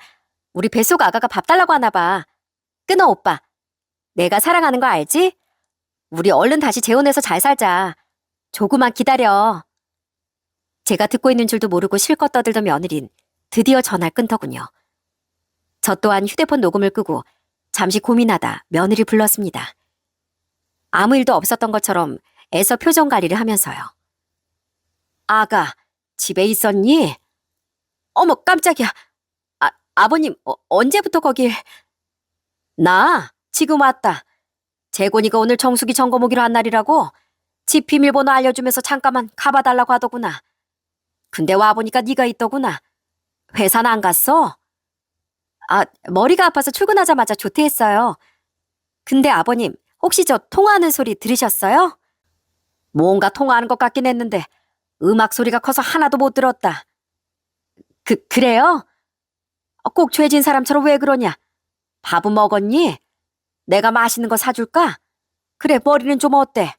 A: 우리 뱃속 아가가 밥 달라고 하나 봐. 끊어, 오빠. 내가 사랑하는 거 알지? 우리 얼른 다시 재혼해서 잘 살자. 조금만 기다려. 제가 듣고 있는 줄도 모르고 실컷 떠들던 며느린 드디어 전화를 끊더군요. 저 또한 휴대폰 녹음을 끄고 잠시 고민하다 며느리 불렀습니다. 아무 일도 없었던 것처럼 애써 표정 관리를 하면서요. 아가, 집에 있었니? 어머, 깜짝이야. 아버님, 언제부터 거길? 나, 지금 왔다. 재곤이가 오늘 정수기 점검 오기로 한 날이라고 집 비밀번호 알려주면서 잠깐만 가봐달라고 하더구나. 근데 와보니까 네가 있더구나. 회사는 안 갔어? 아, 머리가 아파서 출근하자마자 조퇴했어요. 근데 아버님, 혹시 저 통화하는 소리 들으셨어요? 뭔가 통화하는 것 같긴 했는데 음악 소리가 커서 하나도 못 들었다. 그래요? 꼭 죄진 사람처럼 왜 그러냐? 밥은 먹었니? 내가 맛있는 거 사줄까? 그래, 머리는 좀 어때?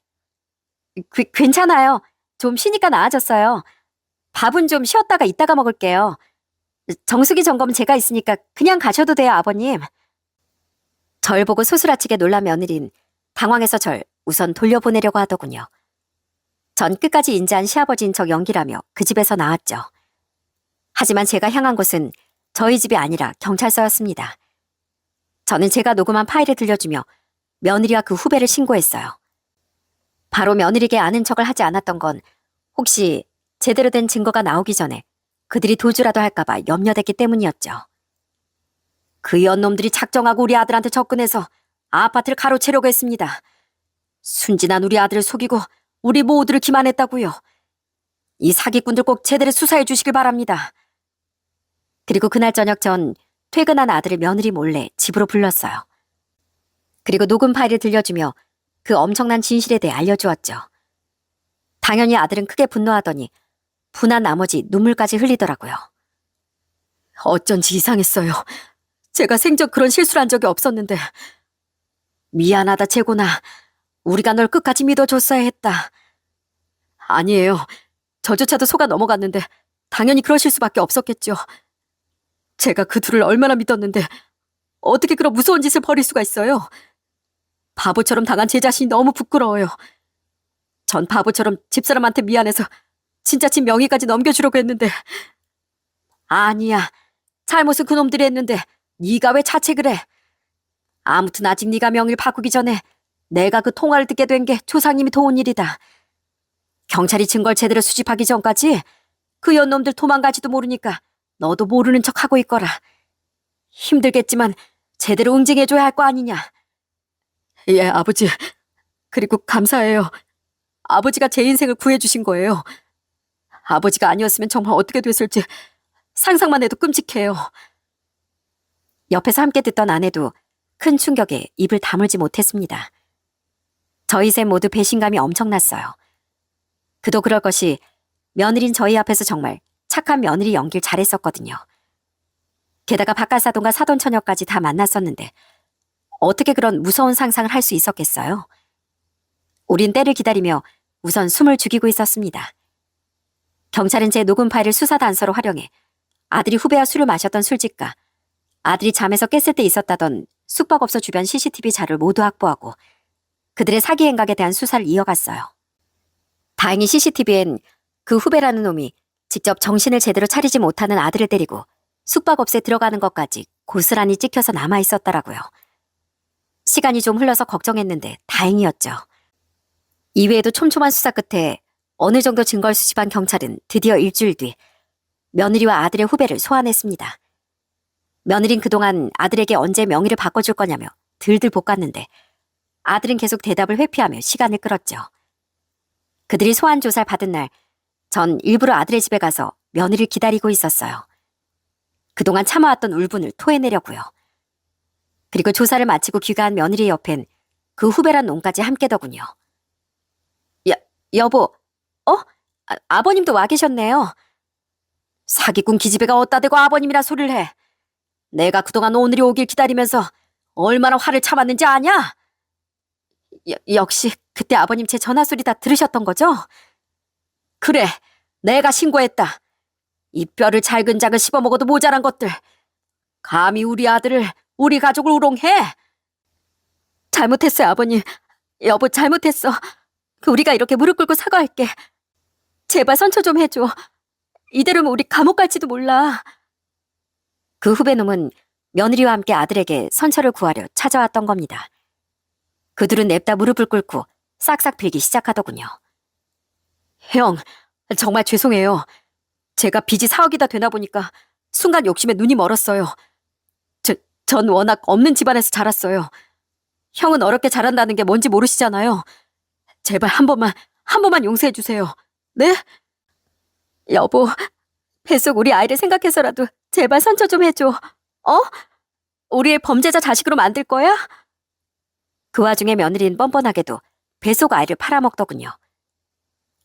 A: 괜찮아요. 좀 쉬니까 나아졌어요. 밥은 좀 쉬었다가 이따가 먹을게요. 정수기 점검은 제가 있으니까 그냥 가셔도 돼요, 아버님. 절 보고 소스라치게 놀란 며느린 당황해서 절 우선 돌려보내려고 하더군요. 전 끝까지 인자한 시아버지인 척 연기라며 그 집에서 나왔죠. 하지만 제가 향한 곳은 저희 집이 아니라 경찰서였습니다. 저는 제가 녹음한 파일을 들려주며 며느리와 그 후배를 신고했어요. 바로 며느리에게 아는 척을 하지 않았던 건 혹시 제대로 된 증거가 나오기 전에 그들이 도주라도 할까봐 염려됐기 때문이었죠. 그 연놈들이 작정하고 우리 아들한테 접근해서 아파트를 가로채려고 했습니다. 순진한 우리 아들을 속이고 우리 모두를 기만했다고요. 이 사기꾼들 꼭 제대로 수사해 주시길 바랍니다. 그리고 그날 저녁 전 퇴근한 아들을 며느리 몰래 집으로 불렀어요. 그리고 녹음 파일을 들려주며 그 엄청난 진실에 대해 알려주었죠. 당연히 아들은 크게 분노하더니 분한 나머지 눈물까지 흘리더라고요. 어쩐지 이상했어요. 제가 생전 그런 실수를 한 적이 없었는데. 미안하다, 재곤아. 우리가 널 끝까지 믿어줬어야 했다. 아니에요. 저조차도 속아 넘어갔는데 당연히 그러실 수밖에 없었겠죠. 제가 그 둘을 얼마나 믿었는데 어떻게 그런 무서운 짓을 벌일 수가 있어요? 바보처럼 당한 제 자신이 너무 부끄러워요. 전 바보처럼 집사람한테 미안해서 진짜 집 명의까지 넘겨주려고 했는데. 아니야. 잘못은 그놈들이 했는데 네가 왜 자책을 해? 아무튼 아직 네가 명의를 바꾸기 전에 내가 그 통화를 듣게 된 게 조상님이 도운 일이다. 경찰이 증거를 제대로 수집하기 전까지 그 연놈들 도망가지도 모르니까 너도 모르는 척하고 있거라. 힘들겠지만 제대로 응징해줘야 할 거 아니냐. 예, 아버지. 그리고 감사해요. 아버지가 제 인생을 구해주신 거예요. 아버지가 아니었으면 정말 어떻게 됐을지 상상만 해도 끔찍해요. 옆에서 함께 듣던 아내도 큰 충격에 입을 다물지 못했습니다. 저희 셋 모두 배신감이 엄청났어요. 그도 그럴 것이 며느린 저희 앞에서 정말 착한 며느리 연기를 잘했었거든요. 게다가 바깥사돈과 사돈처녀까지 다 만났었는데 어떻게 그런 무서운 상상을 할 수 있었겠어요? 우린 때를 기다리며 우선 숨을 죽이고 있었습니다. 경찰은 제 녹음 파일을 수사 단서로 활용해 아들이 후배와 술을 마셨던 술집과 아들이 잠에서 깼을 때 있었다던 숙박업소 주변 CCTV 자료를 모두 확보하고 그들의 사기 행각에 대한 수사를 이어갔어요. 다행히 CCTV엔 그 후배라는 놈이 직접 정신을 제대로 차리지 못하는 아들을 데리고 숙박업소에 들어가는 것까지 고스란히 찍혀서 남아있었더라고요. 시간이 좀 흘러서 걱정했는데 다행이었죠. 이외에도 촘촘한 수사 끝에 어느 정도 증거를 수집한 경찰은 드디어 일주일 뒤 며느리와 아들의 후배를 소환했습니다. 며느린 그동안 아들에게 언제 명의를 바꿔줄 거냐며 들들 볶았는데 아들은 계속 대답을 회피하며 시간을 끌었죠. 그들이 소환 조사를 받은 날, 전 일부러 아들의 집에 가서 며느리를 기다리고 있었어요. 그동안 참아왔던 울분을 토해내려고요. 그리고 조사를 마치고 귀가한 며느리 옆엔 그 후배란 놈까지 함께더군요. 여보, 아버님도 와 계셨네요. 사기꾼 기집애가 어디다 대고 아버님이라 소리를 해. 내가 그동안 오늘이 오길 기다리면서 얼마나 화를 참았는지 아냐? 역시 그때 아버님 제 전화 소리 다 들으셨던 거죠? 그래, 내가 신고했다. 이 뼈를 잘근잘근 씹어먹어도 모자란 것들. 감히 우리 아들을, 우리 가족을 우롱해? 잘못했어요, 아버님. 여보, 잘못했어. 우리가 이렇게 무릎 꿇고 사과할게. 제발 선처 좀 해줘. 이대로면 우리 감옥 갈지도 몰라. 그 후배놈은 며느리와 함께 아들에게 선처를 구하려 찾아왔던 겁니다. 그들은 냅다 무릎을 꿇고 싹싹 빌기 시작하더군요. 형, 정말 죄송해요. 제가 빚이 4억이다 되나 보니까 순간 욕심에 눈이 멀었어요. 전 워낙 없는 집안에서 자랐어요. 형은 어렵게 자란다는 게 뭔지 모르시잖아요. 제발 한 번만 용서해 주세요. 네? 여보, 뱃속 우리 아이를 생각해서라도 제발 선처 좀 해줘. 우리의 범죄자 자식으로 만들 거야? 그 와중에 며느리는 뻔뻔하게도 뱃속 아이를 팔아먹더군요.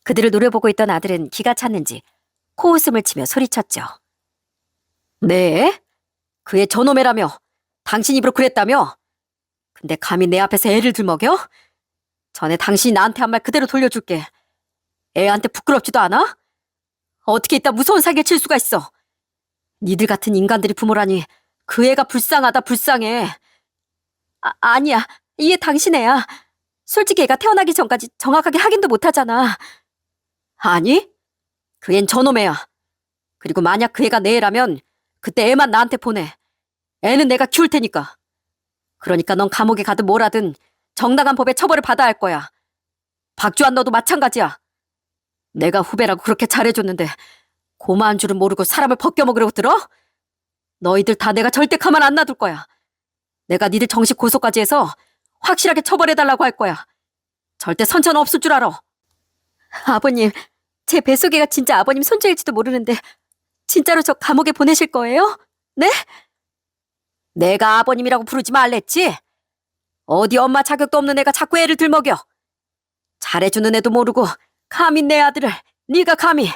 A: 그들을 노려보고 있던 아들은 기가 찼는지 코웃음을 치며 소리쳤죠. 네? 그의 저놈애라며? 당신 입으로 그랬다며? 근데 감히 내 앞에서 애를 들먹여? 전에 당신이 나한테 한 말 그대로 돌려줄게. 애한테 부끄럽지도 않아? 어떻게 이따 무서운 사기를 칠 수가 있어? 니들 같은 인간들이 부모라니 그 애가 불쌍하다 불쌍해. 아니야. 이게 당신 애야. 솔직히 애가 태어나기 전까지 정확하게 확인도 못하잖아. 아니? 그 앤 저놈 애야. 그리고 만약 그 애가 내 애라면 그때 애만 나한테 보내. 애는 내가 키울 테니까. 그러니까 넌 감옥에 가든 뭐라든 정당한 법의 처벌을 받아야 할 거야. 박주환 너도 마찬가지야. 내가 후배라고 그렇게 잘해줬는데 고마운 줄은 모르고 사람을 벗겨먹으려고 들어? 너희들 다 내가 절대 가만 안 놔둘 거야. 내가 니들 정식 고소까지 해서 확실하게 처벌해달라고 할 거야. 절대 선처는 없을 줄 알아. 아버님, 제 뱃속애가 진짜 아버님 손주일지도 모르는데 진짜로 저 감옥에 보내실 거예요? 네? 내가 아버님이라고 부르지 말랬지? 어디 엄마 자격도 없는 애가 자꾸 애를 들먹여. 잘해주는 애도 모르고 감히 내 아들을, 네가 감히.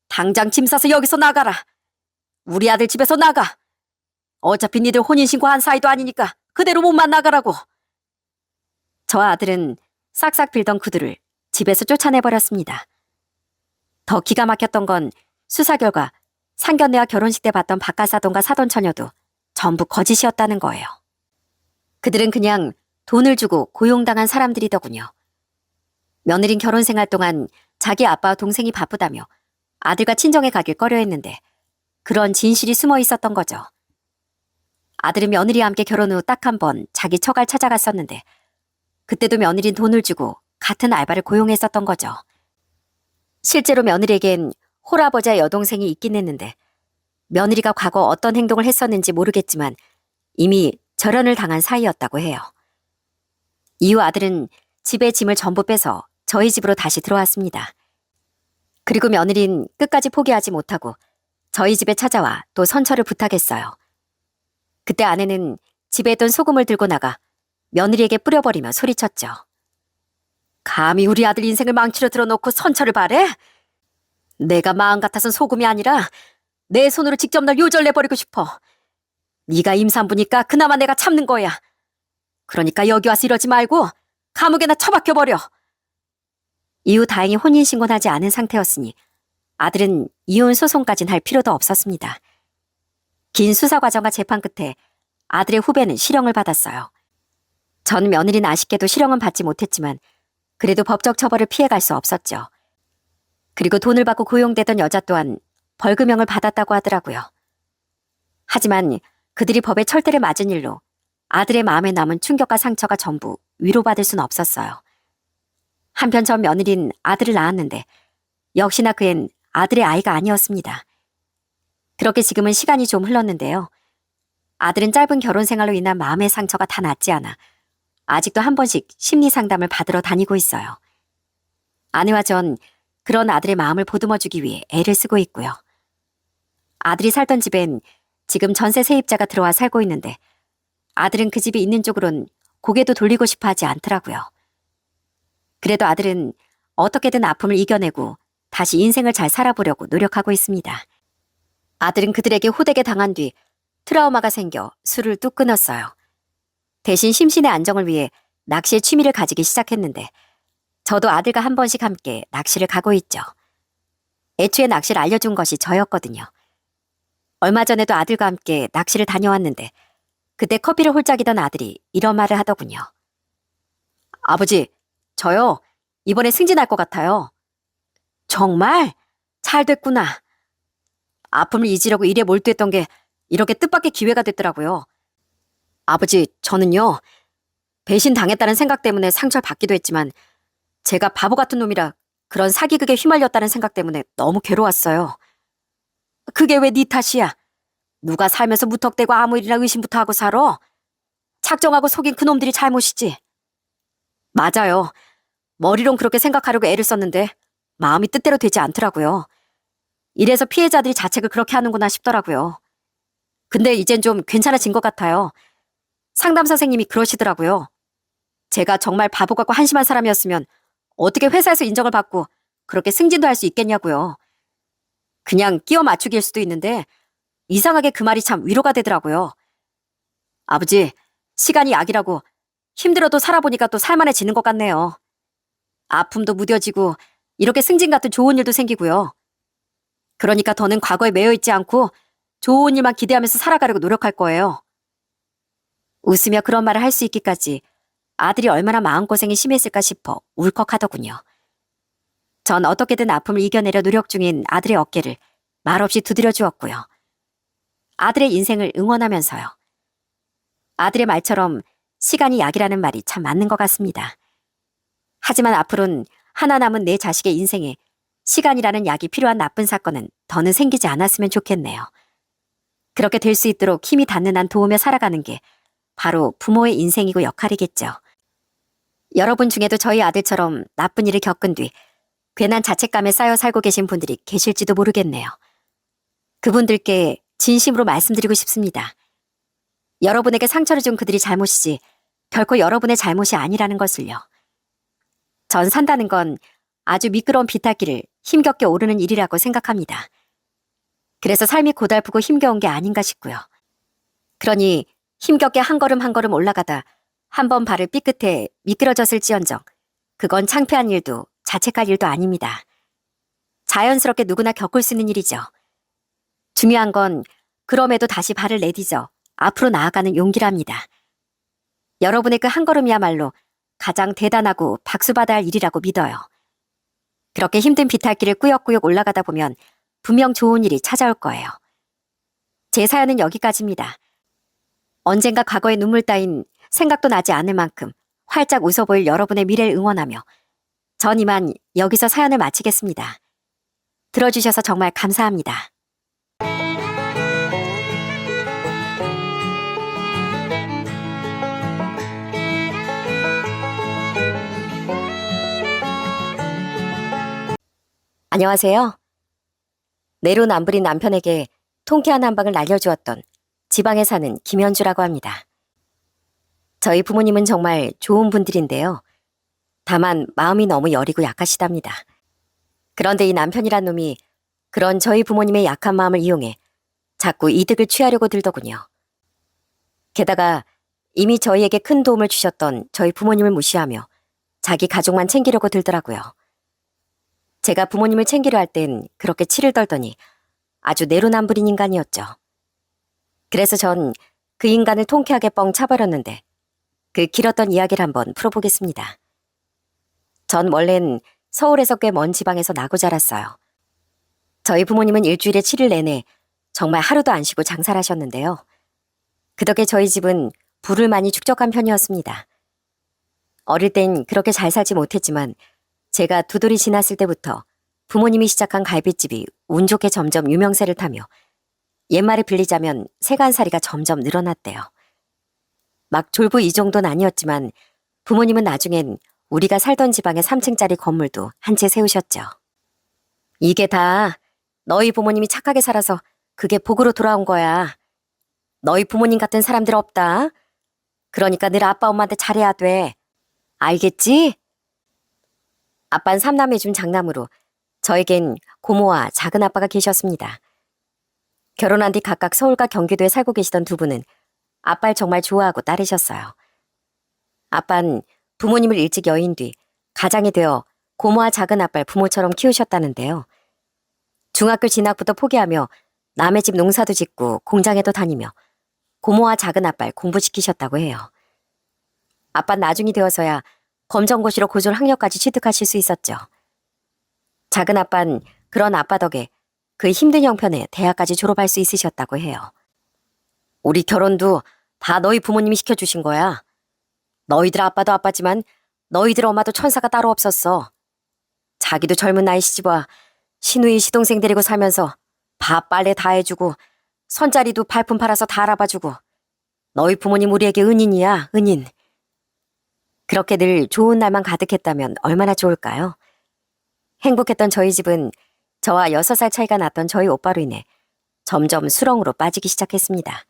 A: 당장 짐 싸서 여기서 나가라. 우리 아들 집에서 나가. 어차피 니들 혼인신고한 사이도 아니니까 그대로 몸만 나가라고. 저 아들은 싹싹 빌던 그들을 집에서 쫓아내버렸습니다. 더 기가 막혔던 건 수사 결과 상견례와 결혼식 때 봤던 바깥사돈과 사돈처녀도 전부 거짓이었다는 거예요. 그들은 그냥 돈을 주고 고용당한 사람들이더군요. 며느린 결혼 생활 동안 자기 아빠와 동생이 바쁘다며 아들과 친정에 가길 꺼려했는데 그런 진실이 숨어 있었던 거죠. 아들은 며느리와 함께 결혼 후 딱 한 번 자기 처갈 찾아갔었는데 그때도 며느린 돈을 주고 같은 알바를 고용했었던 거죠. 실제로 며느리에겐 홀아버지와 여동생이 있긴 했는데 며느리가 과거 어떤 행동을 했었는지 모르겠지만 이미 절연을 당한 사이였다고 해요. 이후 아들은 집에 짐을 전부 빼서 저희 집으로 다시 들어왔습니다. 그리고 며느린 끝까지 포기하지 못하고 저희 집에 찾아와 또 선처를 부탁했어요. 그때 아내는 집에 있던 소금을 들고 나가 며느리에게 뿌려버리며 소리쳤죠. 감히 우리 아들 인생을 망치려 들어놓고 선처를 바래? 내가 마음 같아선 소금이 아니라 내 손으로 직접 널 요절내버리고 싶어. 네가 임산부니까 그나마 내가 참는 거야. 그러니까 여기 와서 이러지 말고 감옥에나 처박혀버려. 이후 다행히 혼인신고는 하지 않은 상태였으니 아들은 이혼 소송까진 할 필요도 없었습니다. 긴 수사 과정과 재판 끝에 아들의 후배는 실형을 받았어요. 전 며느리는 아쉽게도 실형은 받지 못했지만 그래도 법적 처벌을 피해갈 수 없었죠. 그리고 돈을 받고 고용되던 여자 또한 벌금형을 받았다고 하더라고요. 하지만 그들이 법의 철퇴를 맞은 일로 아들의 마음에 남은 충격과 상처가 전부 위로받을 수는 없었어요. 한편 전 며느린 아들을 낳았는데 역시나 그엔 아들의 아이가 아니었습니다. 그렇게 지금은 시간이 좀 흘렀는데요. 아들은 짧은 결혼 생활로 인한 마음의 상처가 다 낫지 않아 아직도 한 번씩 심리 상담을 받으러 다니고 있어요. 아내와 전 그런 아들의 마음을 보듬어주기 위해 애를 쓰고 있고요. 아들이 살던 집엔 지금 전세 세입자가 들어와 살고 있는데 아들은 그 집이 있는 쪽으론 고개도 돌리고 싶어 하지 않더라고요. 그래도 아들은 어떻게든 아픔을 이겨내고 다시 인생을 잘 살아보려고 노력하고 있습니다. 아들은 그들에게 호되게 당한 뒤 트라우마가 생겨 술을 뚝 끊었어요. 대신 심신의 안정을 위해 낚시의 취미를 가지기 시작했는데 저도 아들과 한 번씩 함께 낚시를 가고 있죠. 애초에 낚시를 알려준 것이 저였거든요. 얼마 전에도 아들과 함께 낚시를 다녀왔는데 그때 커피를 홀짝이던 아들이 이런 말을 하더군요. 아버지, 저요. 이번에 승진할 것 같아요. 정말? 잘 됐구나. 아픔을 잊으려고 일에 몰두했던 게 이렇게 뜻밖의 기회가 됐더라고요. 아버지, 저는요. 배신당했다는 생각 때문에 상처를 받기도 했지만 제가 바보 같은 놈이라 그런 사기극에 휘말렸다는 생각 때문에 너무 괴로웠어요. 그게 왜 네 탓이야? 누가 살면서 무턱대고 아무 일이나 의심부터 하고 살아? 착정하고 속인 그놈들이 잘못이지. 맞아요. 머리론 그렇게 생각하려고 애를 썼는데 마음이 뜻대로 되지 않더라고요. 이래서 피해자들이 자책을 그렇게 하는구나 싶더라고요. 근데 이젠 좀 괜찮아진 것 같아요. 상담 선생님이 그러시더라고요. 제가 정말 바보 같고 한심한 사람이었으면 어떻게 회사에서 인정을 받고 그렇게 승진도 할 수 있겠냐고요. 그냥 끼워 맞추기일 수도 있는데 이상하게 그 말이 참 위로가 되더라고요. 아버지, 시간이 약이라고 힘들어도 살아보니까 또 살만해지는 것 같네요. 아픔도 무뎌지고 이렇게 승진 같은 좋은 일도 생기고요. 그러니까 더는 과거에 매여 있지 않고 좋은 일만 기대하면서 살아가려고 노력할 거예요. 웃으며 그런 말을 할 수 있기까지 아들이 얼마나 마음고생이 심했을까 싶어 울컥하더군요. 전 어떻게든 아픔을 이겨내려 노력 중인 아들의 어깨를 말없이 두드려 주었고요. 아들의 인생을 응원하면서요. 아들의 말처럼 시간이 약이라는 말이 참 맞는 것 같습니다. 하지만 앞으로는 하나 남은 내 자식의 인생에 시간이라는 약이 필요한 나쁜 사건은 더는 생기지 않았으면 좋겠네요. 그렇게 될 수 있도록 힘이 닿는 한 도우며 살아가는 게 바로 부모의 인생이고 역할이겠죠. 여러분 중에도 저희 아들처럼 나쁜 일을 겪은 뒤 괜한 자책감에 쌓여 살고 계신 분들이 계실지도 모르겠네요. 그분들께 진심으로 말씀드리고 싶습니다. 여러분에게 상처를 준 그들이 잘못이지 결코 여러분의 잘못이 아니라는 것을요. 전 산다는 건 아주 미끄러운 비탈길을 힘겹게 오르는 일이라고 생각합니다. 그래서 삶이 고달프고 힘겨운 게 아닌가 싶고요. 그러니 힘겹게 한 걸음 한 걸음 올라가다 한 번 발을 삐끗해 미끄러졌을지언정 그건 창피한 일도 자책할 일도 아닙니다. 자연스럽게 누구나 겪을 수 있는 일이죠. 중요한 건 그럼에도 다시 발을 내디뎌 앞으로 나아가는 용기랍니다. 여러분의 그 한 걸음이야말로 가장 대단하고 박수받아야 할 일이라고 믿어요. 그렇게 힘든 비탈길을 꾸역꾸역 올라가다 보면 분명 좋은 일이 찾아올 거예요. 제 사연은 여기까지입니다. 언젠가 과거의 눈물 따윈 생각도 나지 않을 만큼 활짝 웃어 보일 여러분의 미래를 응원하며 전 이만 여기서 사연을 마치겠습니다. 들어주셔서 정말 감사합니다. 안녕하세요. 내로남불인 남편에게 통쾌한 한방을 날려주었던 지방에 사는 김현주라고 합니다. 저희 부모님은 정말 좋은 분들인데요. 다만 마음이 너무 여리고 약하시답니다. 그런데 이 남편이란 놈이 그런 저희 부모님의 약한 마음을 이용해 자꾸 이득을 취하려고 들더군요. 게다가 이미 저희에게 큰 도움을 주셨던 저희 부모님을 무시하며 자기 가족만 챙기려고 들더라고요. 제가 부모님을 챙기려 할 땐 그렇게 치를 떨더니 아주 내로남불인 인간이었죠. 그래서 전 그 인간을 통쾌하게 뻥 차버렸는데 그 길었던 이야기를 한번 풀어보겠습니다. 전 원래는 서울에서 꽤 먼 지방에서 나고 자랐어요. 저희 부모님은 일주일에 7일 내내 정말 하루도 안 쉬고 장사를 하셨는데요. 그 덕에 저희 집은 부를 많이 축적한 편이었습니다. 어릴 땐 그렇게 잘 살지 못했지만 제가 두 돌이 지났을 때부터 부모님이 시작한 갈빗집이 운 좋게 점점 유명세를 타며 옛말을 빌리자면 세간살이가 점점 늘어났대요. 막 졸부 이 정도는 아니었지만 부모님은 나중엔 우리가 살던 지방의 3층짜리 건물도 한 채 세우셨죠. 이게 다 너희 부모님이 착하게 살아서 그게 복으로 돌아온 거야. 너희 부모님 같은 사람들 없다. 그러니까 늘 아빠 엄마한테 잘해야 돼. 알겠지? 아빠는 삼남매 중 장남으로 저에겐 고모와 작은 아빠가 계셨습니다. 결혼한 뒤 각각 서울과 경기도에 살고 계시던 두 분은 아빠를 정말 좋아하고 따르셨어요. 아빠는 부모님을 일찍 여인 뒤 가장이 되어 고모와 작은 아빠를 부모처럼 키우셨다는데요. 중학교 진학부터 포기하며 남의 집 농사도 짓고 공장에도 다니며 고모와 작은 아빠를 공부시키셨다고 해요. 아빠는 나중이 되어서야 검정고시로 고졸 학력까지 취득하실 수 있었죠. 작은 아빠는 그런 아빠 덕에 그 힘든 형편에 대학까지 졸업할 수 있으셨다고 해요. 우리 결혼도 다 너희 부모님이 시켜주신 거야. 너희들 아빠도 아빠지만 너희들 엄마도 천사가 따로 없었어. 자기도 젊은 나이 시집와 시누이 시동생 데리고 살면서 밥 빨래 다 해주고 선자리도 발품 팔아서 다 알아봐주고 너희 부모님 우리에게 은인이야, 은인. 그렇게 늘 좋은 날만 가득했다면 얼마나 좋을까요? 행복했던 저희 집은 저와 6살 차이가 났던 저희 오빠로 인해 점점 수렁으로 빠지기 시작했습니다.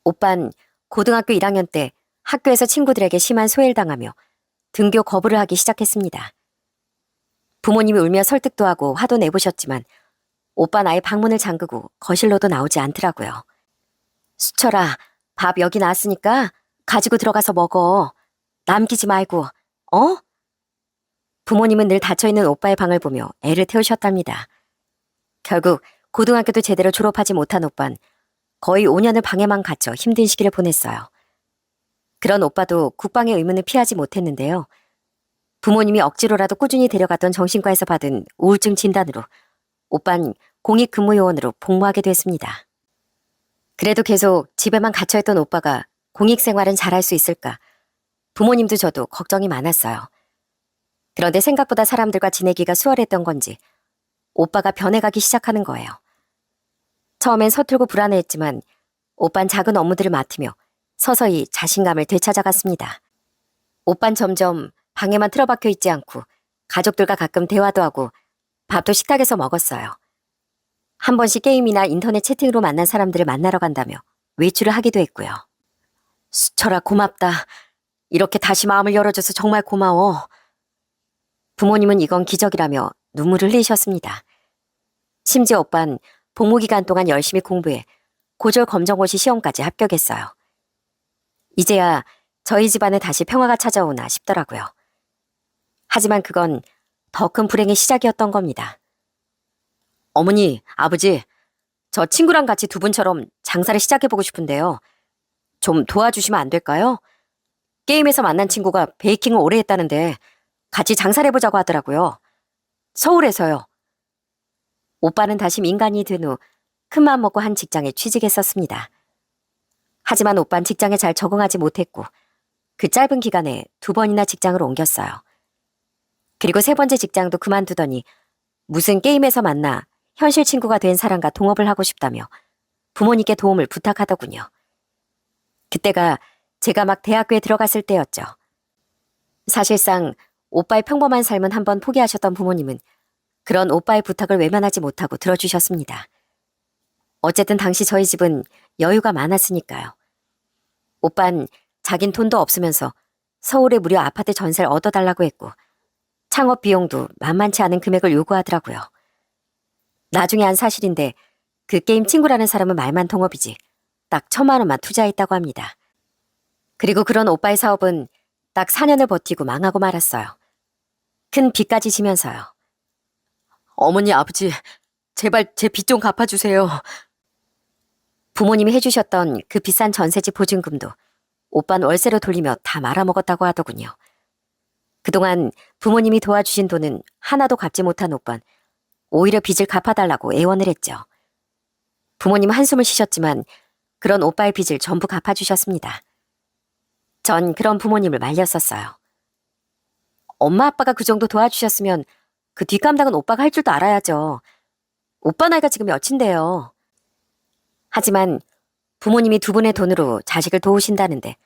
A: 오빤 고등학교 1학년 때 학교에서 친구들에게 심한 소외를 당하며 등교 거부를 하기 시작했습니다. 부모님이 울며 설득도 하고 화도 내보셨지만 오빤 아예 방문을 잠그고 거실로도 나오지 않더라고요. 수철아, 밥 여기 나왔으니까 가지고 들어가서 먹어. 남기지 말고, 어? 부모님은 늘 닫혀있는 오빠의 방을 보며 애를 태우셨답니다. 결국 고등학교도 제대로 졸업하지 못한 오빤 거의 5년을 방에만 갇혀 힘든 시기를 보냈어요. 그런 오빠도 국방의 의무는 피하지 못했는데요. 부모님이 억지로라도 꾸준히 데려갔던 정신과에서 받은 우울증 진단으로 오빤 공익근무요원으로 복무하게 됐습니다. 그래도 계속 집에만 갇혀있던 오빠가 공익생활은 잘할 수 있을까? 부모님도 저도 걱정이 많았어요. 그런데 생각보다 사람들과 지내기가 수월했던 건지 오빠가 변해가기 시작하는 거예요. 처음엔 서툴고 불안해했지만 오빤 작은 업무들을 맡으며 서서히 자신감을 되찾아갔습니다. 오빤 점점 방에만 틀어박혀 있지 않고 가족들과 가끔 대화도 하고 밥도 식탁에서 먹었어요. 한 번씩 게임이나 인터넷 채팅으로 만난 사람들을 만나러 간다며 외출을 하기도 했고요. 수철아, 고맙다. 이렇게 다시 마음을 열어줘서 정말 고마워. 부모님은 이건 기적이라며 눈물을 흘리셨습니다. 심지어 오빤 복무 기간 동안 열심히 공부해 고졸 검정고시 시험까지 합격했어요. 이제야 저희 집안에 다시 평화가 찾아오나 싶더라고요. 하지만 그건 더 큰 불행의 시작이었던 겁니다. 어머니, 아버지, 저 친구랑 같이 두 분처럼 장사를 시작해보고 싶은데요. 좀 도와주시면 안 될까요? 게임에서 만난 친구가 베이킹을 오래 했다는데 같이 장사를 해보자고 하더라고요. 서울에서요. 오빠는 다시 민간인이 된 후 큰마음 먹고 한 직장에 취직했었습니다. 하지만 오빠는 직장에 잘 적응하지 못했고 그 짧은 기간에 2번이나 직장을 옮겼어요. 그리고 3번째 직장도 그만두더니 무슨 게임에서 만나 현실 친구가 된 사람과 동업을 하고 싶다며 부모님께 도움을 부탁하더군요. 그때가 제가 막 대학교에 들어갔을 때였죠. 사실상 오빠의 평범한 삶은 한번 포기하셨던 부모님은 그런 오빠의 부탁을 외면하지 못하고 들어주셨습니다. 어쨌든 당시 저희 집은 여유가 많았으니까요. 오빤 자긴 돈도 없으면서 서울에 무려 아파트 전세를 얻어달라고 했고 창업 비용도 만만치 않은 금액을 요구하더라고요. 나중에 한 사실인데 그 게임 친구라는 사람은 말만 동업이지 딱 1,000만 원만 투자했다고 합니다. 그리고 그런 오빠의 사업은 딱 4년을 버티고 망하고 말았어요. 큰 빚까지 지면서요. 어머니, 아버지, 제발 제 빚 좀 갚아주세요. 부모님이 해주셨던 그 비싼 전세집 보증금도 오빠는 월세로 돌리며 다 말아먹었다고 하더군요. 그동안 부모님이 도와주신 돈은 하나도 갚지 못한 오빠는 오히려 빚을 갚아달라고 애원을 했죠. 부모님 한숨을 쉬셨지만 그런 오빠의 빚을 전부 갚아주셨습니다. 전 그런 부모님을 말렸었어요. 엄마 아빠가 그 정도 도와주셨으면 그 뒷감당은 오빠가 할 줄도 알아야죠. 오빠 나이가 지금 몇인데요. 하지만 부모님이 2분의 돈으로 자식을 도우신다는데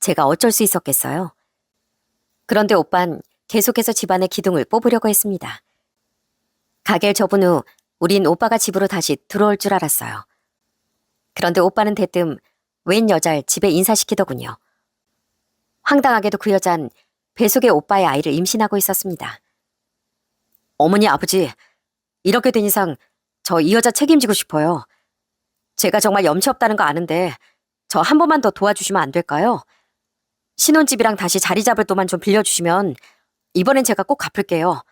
A: 제가 어쩔 수 있었겠어요? 그런데 오빤 계속해서 집안의 기둥을 뽑으려고 했습니다. 가게를 접은 후 우린 오빠가 집으로 다시 들어올 줄 알았어요. 그런데 오빠는 대뜸 웬 여자를 집에 인사시키더군요. 황당하게도 그 여잔 뱃속에 오빠의 아이를 임신하고 있었습니다. 어머니, 아버지, 이렇게 된 이상 저 이 여자 책임지고 싶어요. 제가 정말 염치 없다는 거 아는데 저 한 번만 더 도와주시면 안 될까요? 신혼집이랑 다시 자리 잡을 돈만 좀 빌려주시면 이번엔 제가 꼭 갚을게요.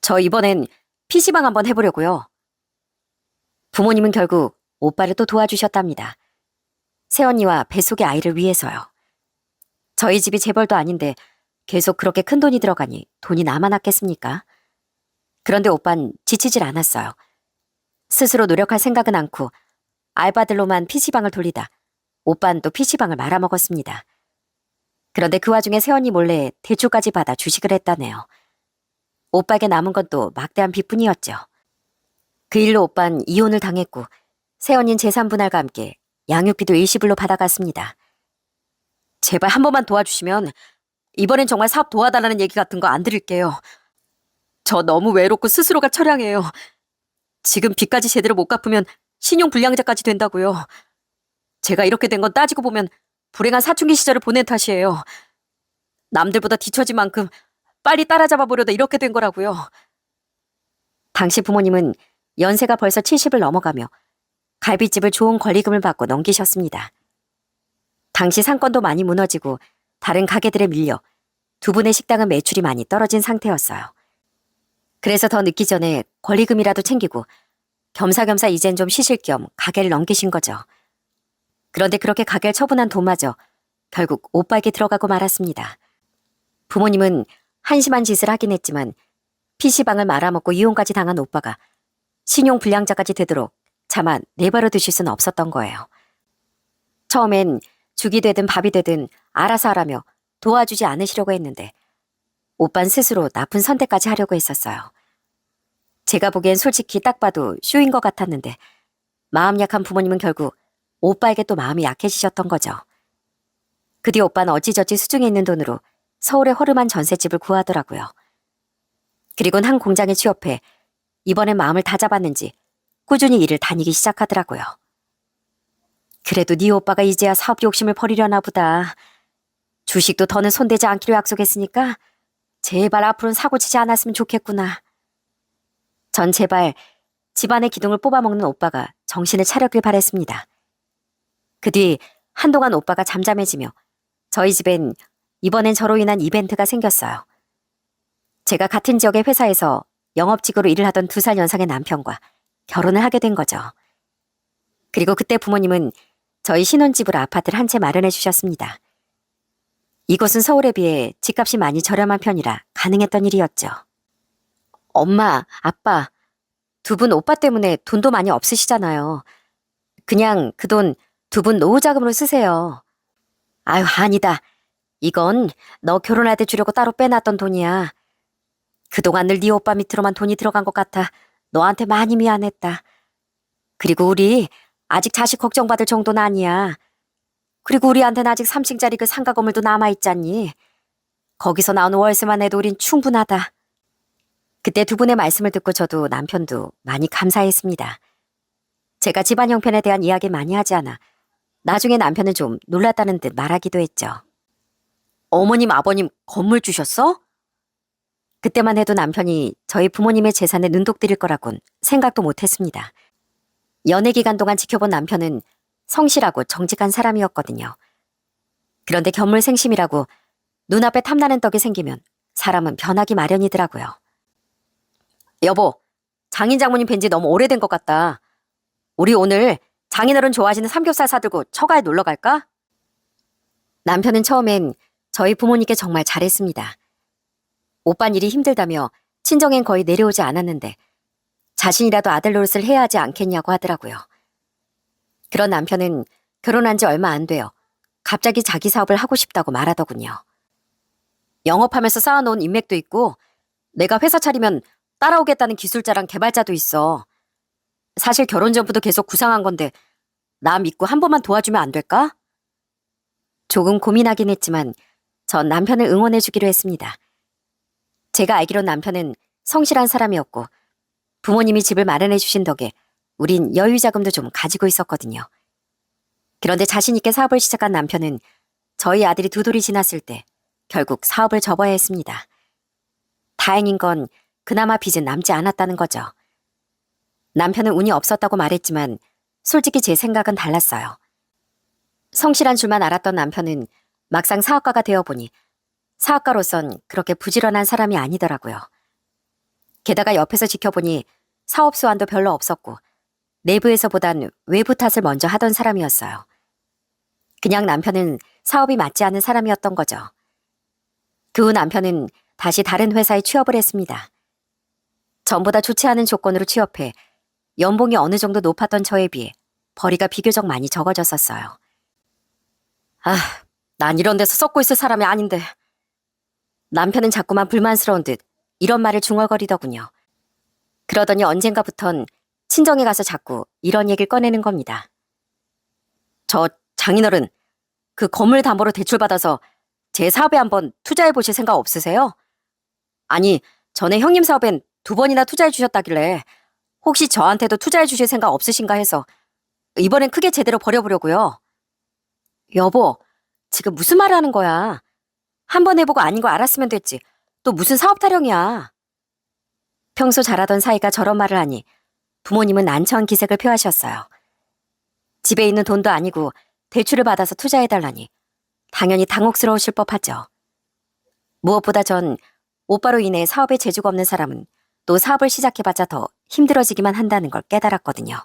A: 저 이번엔 PC방 한번 해보려고요. 부모님은 결국 오빠를 또 도와주셨답니다. 새언니와 뱃속의 아이를 위해서요. 저희 집이 재벌도 아닌데 계속 그렇게 큰 돈이 들어가니 돈이 남아났겠습니까? 그런데 오빤 지치질 않았어요. 스스로 노력할 생각은 않고 알바들로만 PC방을 돌리다 오빤 또 PC방을 말아먹었습니다. 그런데 그 와중에 새언니 몰래 대출까지 받아 주식을 했다네요. 오빠에게 남은 건 또 막대한 빚뿐이었죠. 그 일로 오빤 이혼을 당했고 새언니는 재산 분할과 함께 양육비도 일시불로 받아갔습니다. 제발 한 번만 도와주시면 이번엔 정말 사업 도와달라는 얘기 같은 거 안 드릴게요. 저 너무 외롭고 스스로가 처량해요. 지금 빚까지 제대로 못 갚으면 신용불량자까지 된다고요. 제가 이렇게 된 건 따지고 보면 불행한 사춘기 시절을 보낸 탓이에요. 남들보다 뒤처진 만큼 빨리 따라잡아 보려다 이렇게 된 거라고요. 당시 부모님은 연세가 벌써 70을 넘어가며 갈비집을 좋은 권리금을 받고 넘기셨습니다. 당시 상권도 많이 무너지고 다른 가게들에 밀려 두 분의 식당은 매출이 많이 떨어진 상태였어요. 그래서 더 늦기 전에 권리금이라도 챙기고 겸사겸사 이젠 좀 쉬실 겸 가게를 넘기신 거죠. 그런데 그렇게 가게를 처분한 돈마저 결국 오빠에게 들어가고 말았습니다. 부모님은 한심한 짓을 하긴 했지만 PC방을 말아먹고 이혼까지 당한 오빠가 신용불량자까지 되도록 차마 내버려 두실 수는 없었던 거예요. 처음엔 죽이 되든 밥이 되든 알아서 하라며 도와주지 않으시려고 했는데 오빤 스스로 나쁜 선택까지 하려고 했었어요. 제가 보기엔 솔직히 딱 봐도 쇼인 것 같았는데 마음 약한 부모님은 결국 오빠에게 또 마음이 약해지셨던 거죠. 그 뒤 오빠는 어찌저찌 수중에 있는 돈으로 서울의 허름한 전셋집을 구하더라고요. 그리고는 한 공장에 취업해 이번엔 마음을 다잡았는지 꾸준히 일을 다니기 시작하더라고요. 그래도 네 오빠가 이제야 사업 욕심을 버리려나 보다. 주식도 더는 손대지 않기로 약속했으니까 제발 앞으로는 사고치지 않았으면 좋겠구나. 전 제발 집안의 기둥을 뽑아먹는 오빠가 정신을 차렸길 바랬습니다. 그 뒤 한동안 오빠가 잠잠해지며 저희 집엔 이번엔 저로 인한 이벤트가 생겼어요. 제가 같은 지역의 회사에서 영업직으로 일을 하던 2살 연상의 남편과 결혼을 하게 된 거죠. 그리고 그때 부모님은 저희 신혼집으로 아파트를 한 채 마련해 주셨습니다. 이곳은 서울에 비해 집값이 많이 저렴한 편이라 가능했던 일이었죠. 엄마, 아빠, 두 분 오빠 때문에 돈도 많이 없으시잖아요. 그냥 그 돈 두 분 노후 자금으로 쓰세요. 아유, 아니다. 이건 너 결혼할 때 주려고 따로 빼놨던 돈이야. 그동안 늘 네 오빠 밑으로만 돈이 들어간 것 같아 너한테 많이 미안했다. 그리고 우리 아직 자식 걱정받을 정도는 아니야. 그리고 우리한테는 아직 3층짜리 그 상가 건물도 남아있잖니. 거기서 나오는 월세만 해도 우린 충분하다. 그때 두 분의 말씀을 듣고 저도 남편도 많이 감사했습니다. 제가 집안 형편에 대한 이야기 많이 하지 않아 나중에 남편은 좀 놀랐다는 듯 말하기도 했죠. 어머님, 아버님 건물 주셨어? 그때만 해도 남편이 저희 부모님의 재산에 눈독 들일 거라곤 생각도 못했습니다. 연애 기간 동안 지켜본 남편은 성실하고 정직한 사람이었거든요. 그런데 견물생심이라고 눈앞에 탐나는 떡이 생기면 사람은 변하기 마련이더라고요. 여보, 장인 장모님 뵌지 너무 오래된 것 같다. 우리 오늘 장인어른 좋아하시는 삼겹살 사들고 처가에 놀러 갈까? 남편은 처음엔 저희 부모님께 정말 잘했습니다. 오빤 일이 힘들다며 친정엔 거의 내려오지 않았는데 자신이라도 아들 노릇을 해야 하지 않겠냐고 하더라고요. 그런 남편은 결혼한 지 얼마 안 돼요. 갑자기 자기 사업을 하고 싶다고 말하더군요. 영업하면서 쌓아놓은 인맥도 있고 내가 회사 차리면 따라오겠다는 기술자랑 개발자도 있어. 사실 결혼 전부터 계속 구상한 건데 나 믿고 한 번만 도와주면 안 될까? 조금 고민하긴 했지만 전 남편을 응원해주기로 했습니다. 제가 알기론 남편은 성실한 사람이었고 부모님이 집을 마련해주신 덕에 우린 여유 자금도 좀 가지고 있었거든요. 그런데 자신 있게 사업을 시작한 남편은 저희 아들이 두 돌이 지났을 때 결국 사업을 접어야 했습니다. 다행인 건 그나마 빚은 남지 않았다는 거죠. 남편은 운이 없었다고 말했지만 솔직히 제 생각은 달랐어요. 성실한 줄만 알았던 남편은 막상 사업가가 되어보니 사업가로선 그렇게 부지런한 사람이 아니더라고요. 게다가 옆에서 지켜보니 사업 수완도 별로 없었고 내부에서보단 외부 탓을 먼저 하던 사람이었어요. 그냥 남편은 사업이 맞지 않은 사람이었던 거죠. 그 후 남편은 다시 다른 회사에 취업을 했습니다. 전보다 좋지 않은 조건으로 취업해 연봉이 어느 정도 높았던 저에 비해 벌이가 비교적 많이 적어졌었어요. 난 이런 데서 썩고 있을 사람이 아닌데. 남편은 자꾸만 불만스러운 듯 이런 말을 중얼거리더군요. 그러더니 언젠가부턴 친정에 가서 자꾸 이런 얘기를 꺼내는 겁니다. 저 장인어른, 그 건물 담보로 대출받아서 제 사업에 한번 투자해 보실 생각 없으세요? 아니, 전에 형님 사업엔 2번이나 투자해 주셨다길래 혹시 저한테도 투자해 주실 생각 없으신가 해서 이번엔 크게 제대로 벌여보려고요. 여보, 지금 무슨 말을 하는 거야? 한번 해보고 아닌 거 알았으면 됐지. 또 무슨 사업 타령이야. 평소 잘하던 사이가 저런 말을 하니 부모님은 난처한 기색을 표하셨어요. 집에 있는 돈도 아니고 대출을 받아서 투자해달라니 당연히 당혹스러우실 법하죠. 무엇보다 전 오빠로 인해 사업에 재주가 없는 사람은 또 사업을 시작해봤자 더 힘들어지기만 한다는 걸 깨달았거든요.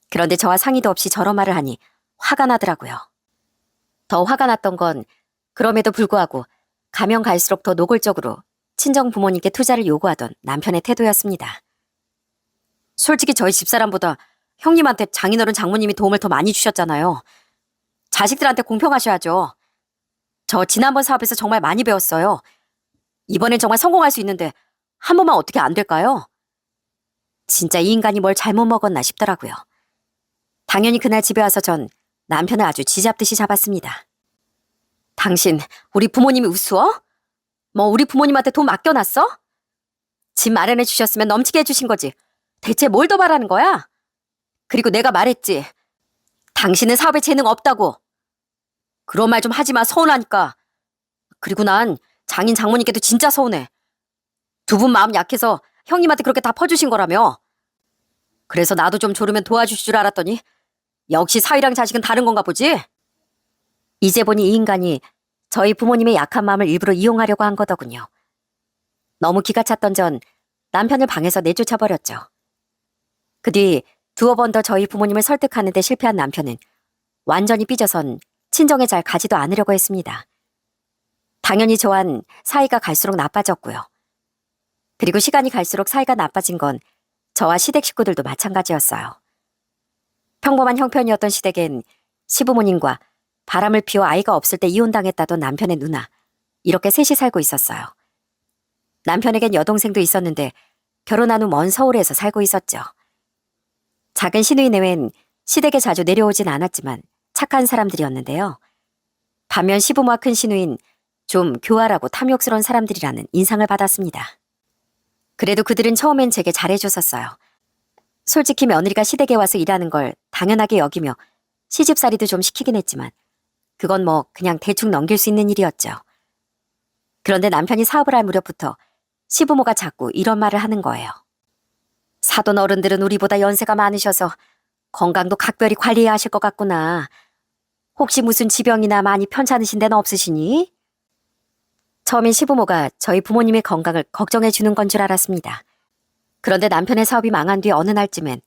A: 그런데 저와 상의도 없이 저런 말을 하니 화가 나더라고요. 더 화가 났던 건 그럼에도 불구하고 가면 갈수록 더 노골적으로 친정 부모님께 투자를 요구하던 남편의 태도였습니다. 솔직히 저희 집사람보다 형님한테 장인어른 장모님이 도움을 더 많이 주셨잖아요. 자식들한테 공평하셔야죠. 저 지난번 사업에서 정말 많이 배웠어요. 이번엔 정말 성공할 수 있는데 한 번만 어떻게 안 될까요? 진짜 이 인간이 뭘 잘못 먹었나 싶더라고요. 당연히 그날 집에 와서 전 남편을 아주 쥐잡듯이 잡았습니다. 당신 우리 부모님이 우스워? 뭐 우리 부모님한테 돈 맡겨놨어? 집 마련해 주셨으면 넘치게 해주신 거지. 대체 뭘 더 바라는 거야? 그리고 내가 말했지. 당신은 사업에 재능 없다고. 그런 말 좀 하지 마, 서운하니까. 그리고 난 장인 장모님께도 진짜 서운해. 두 분 마음 약해서 형님한테 그렇게 다 퍼주신 거라며. 그래서 나도 좀 조르면 도와주실 줄 알았더니 역시 사위랑 자식은 다른 건가 보지? 이제 보니 이 인간이 저희 부모님의 약한 마음을 일부러 이용하려고 한 거더군요. 너무 기가 찼던 전 남편을 방에서 내쫓아버렸죠. 그 뒤 2번 더 저희 부모님을 설득하는 데 실패한 남편은 완전히 삐져선 친정에 잘 가지도 않으려고 했습니다. 당연히 저와는 사이가 갈수록 나빠졌고요. 그리고 시간이 갈수록 사이가 나빠진 건 저와 시댁 식구들도 마찬가지였어요. 평범한 형편이었던 시댁엔 시부모님과 바람을 피워 아이가 없을 때 이혼당했다던 남편의 누나, 이렇게 셋이 살고 있었어요. 남편에겐 여동생도 있었는데 결혼한 후 먼 서울에서 살고 있었죠. 작은 시누이 내외는 시댁에 자주 내려오진 않았지만 착한 사람들이었는데요. 반면 시부모와 큰 시누이는 좀 교활하고 탐욕스러운 사람들이라는 인상을 받았습니다. 그래도 그들은 처음엔 제게 잘해줬었어요. 솔직히 며느리가 시댁에 와서 일하는 걸 당연하게 여기며 시집살이도 좀 시키긴 했지만 그건 뭐 그냥 대충 넘길 수 있는 일이었죠. 그런데 남편이 사업을 할 무렵부터 시부모가 자꾸 이런 말을 하는 거예요. 사돈 어른들은 우리보다 연세가 많으셔서 건강도 각별히 관리해야 하실 것 같구나. 혹시 무슨 지병이나 많이 편찮으신 데는 없으시니? 처음엔 시부모가 저희 부모님의 건강을 걱정해 주는 건 줄 알았습니다. 그런데 남편의 사업이 망한 뒤 어느 날쯤엔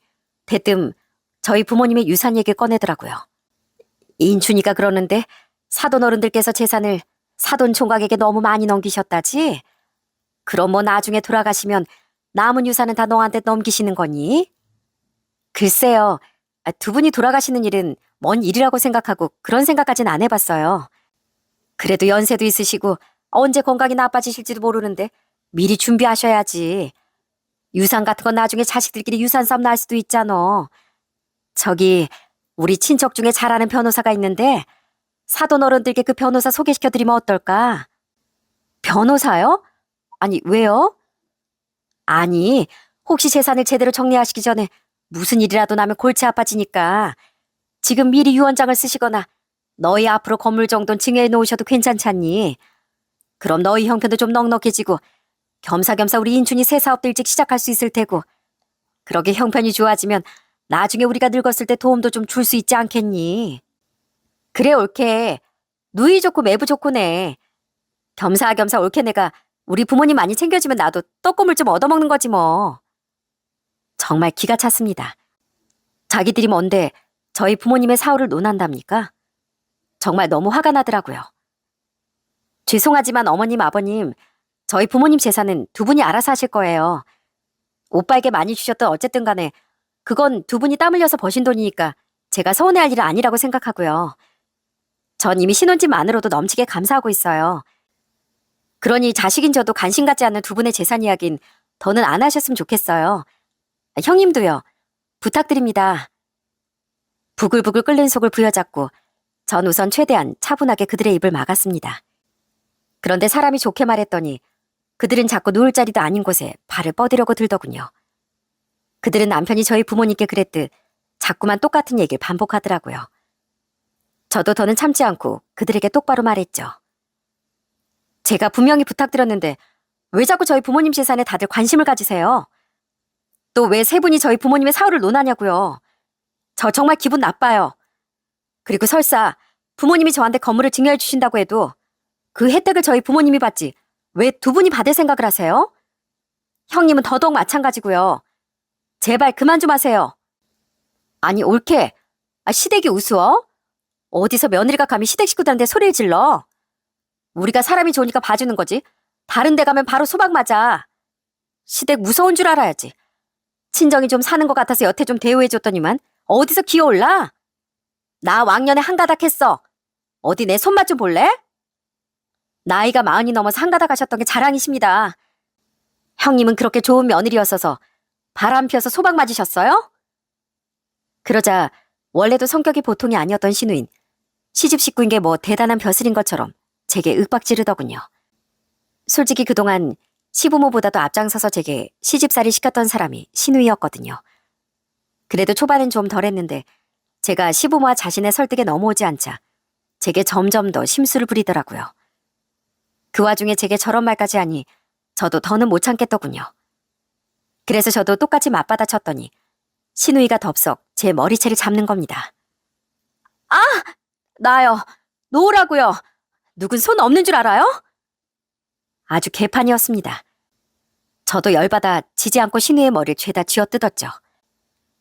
A: 대뜸 저희 부모님의 유산 얘기를 꺼내더라고요. 인춘이가 그러는데 사돈 어른들께서 재산을 사돈 총각에게 너무 많이 넘기셨다지? 그럼 뭐 나중에 돌아가시면 남은 유산은 다 너한테 넘기시는 거니? 글쎄요. 두 분이 돌아가시는 일은 먼 일이라고 생각하고 그런 생각까지는 안 해봤어요. 그래도 연세도 있으시고 언제 건강이 나빠지실지도 모르는데 미리 준비하셔야지. 유산 같은 건 나중에 자식들끼리 유산 싸움 날 수도 있잖아. 저기 우리 친척 중에 잘하는 변호사가 있는데 사돈 어른들께 그 변호사 소개시켜드리면 어떨까? 변호사요? 아니, 왜요? 아니, 혹시 재산을 제대로 정리하시기 전에 무슨 일이라도 나면 골치 아파지니까 지금 미리 유언장을 쓰시거나 너희 앞으로 건물 정도는 증여해 놓으셔도 괜찮잖니. 그럼 너희 형편도 좀 넉넉해지고 겸사겸사 우리 인춘이 새 사업도 일찍 시작할 수 있을 테고 그러게 형편이 좋아지면 나중에 우리가 늙었을 때 도움도 좀 줄 수 있지 않겠니? 그래 옳게. 누이 좋고 매부 좋고네. 겸사겸사 옳게 내가 우리 부모님 많이 챙겨주면 나도 떡고물 좀 얻어먹는 거지 뭐. 정말 기가 찼습니다. 자기들이 뭔데 저희 부모님의 사후를 논한답니까? 정말 너무 화가 나더라고요. 죄송하지만 어머님, 아버님, 저희 부모님 재산은 두 분이 알아서 하실 거예요. 오빠에게 많이 주셨던 어쨌든 간에 그건 두 분이 땀 흘려서 버신 돈이니까 제가 서운해할 일은 아니라고 생각하고요. 전 이미 신혼집만으로도 넘치게 감사하고 있어요. 그러니 자식인 저도 관심 갖지 않는 두 분의 재산 이야긴 더는 안 하셨으면 좋겠어요. 형님도요. 부탁드립니다. 부글부글 끓는 속을 부여잡고 전 우선 최대한 차분하게 그들의 입을 막았습니다. 그런데 사람이 좋게 말했더니 그들은 자꾸 누울 자리도 아닌 곳에 발을 뻗으려고 들더군요. 그들은 남편이 저희 부모님께 그랬듯 자꾸만 똑같은 얘기를 반복하더라고요. 저도 더는 참지 않고 그들에게 똑바로 말했죠. 제가 분명히 부탁드렸는데 왜 자꾸 저희 부모님 재산에 다들 관심을 가지세요? 또 왜 세 분이 저희 부모님의 사후를 논하냐고요. 저 정말 기분 나빠요. 그리고 설사 부모님이 저한테 건물을 증여해 주신다고 해도 그 혜택을 저희 부모님이 받지 왜 두 분이 받을 생각을 하세요? 형님은 더더욱 마찬가지고요. 제발 그만 좀 하세요. 아니 옳게. 시댁이 우스워? 어디서 며느리가 감히 시댁 식구들한테 소리를 질러? 우리가 사람이 좋으니까 봐주는 거지. 다른 데 가면 바로 소박 맞아. 시댁 무서운 줄 알아야지. 친정이 좀 사는 것 같아서 여태 좀 대우해줬더니만 어디서 기어올라? 나 왕년에 한가닥 했어. 어디 내 손맛 좀 볼래? 나이가 40이 넘어서 한가닥 하셨던 게 자랑이십니다. 형님은 그렇게 좋은 며느리였어서 바람 피워서 소박 맞으셨어요? 그러자 원래도 성격이 보통이 아니었던 신우인, 시집 식구인 게 뭐 대단한 벼슬인 것처럼 제게 윽박지르더군요. 솔직히 그동안 시부모보다도 앞장서서 제게 시집살이 시켰던 사람이 신우이였거든요. 그래도 초반엔 좀 덜했는데 제가 시부모와 자신의 설득에 넘어오지 않자 제게 점점 더 심술을 부리더라고요. 그 와중에 제게 저런 말까지 하니 저도 더는 못 참겠더군요. 그래서 저도 똑같이 맞받아 쳤더니 신우이가 덥석 제 머리채를 잡는 겁니다. 아! 나요. 놓으라고요. 누군 손 없는 줄 알아요? 아주 개판이었습니다. 저도 열받아 지지 않고 신우의 머리를 죄다 쥐어뜯었죠.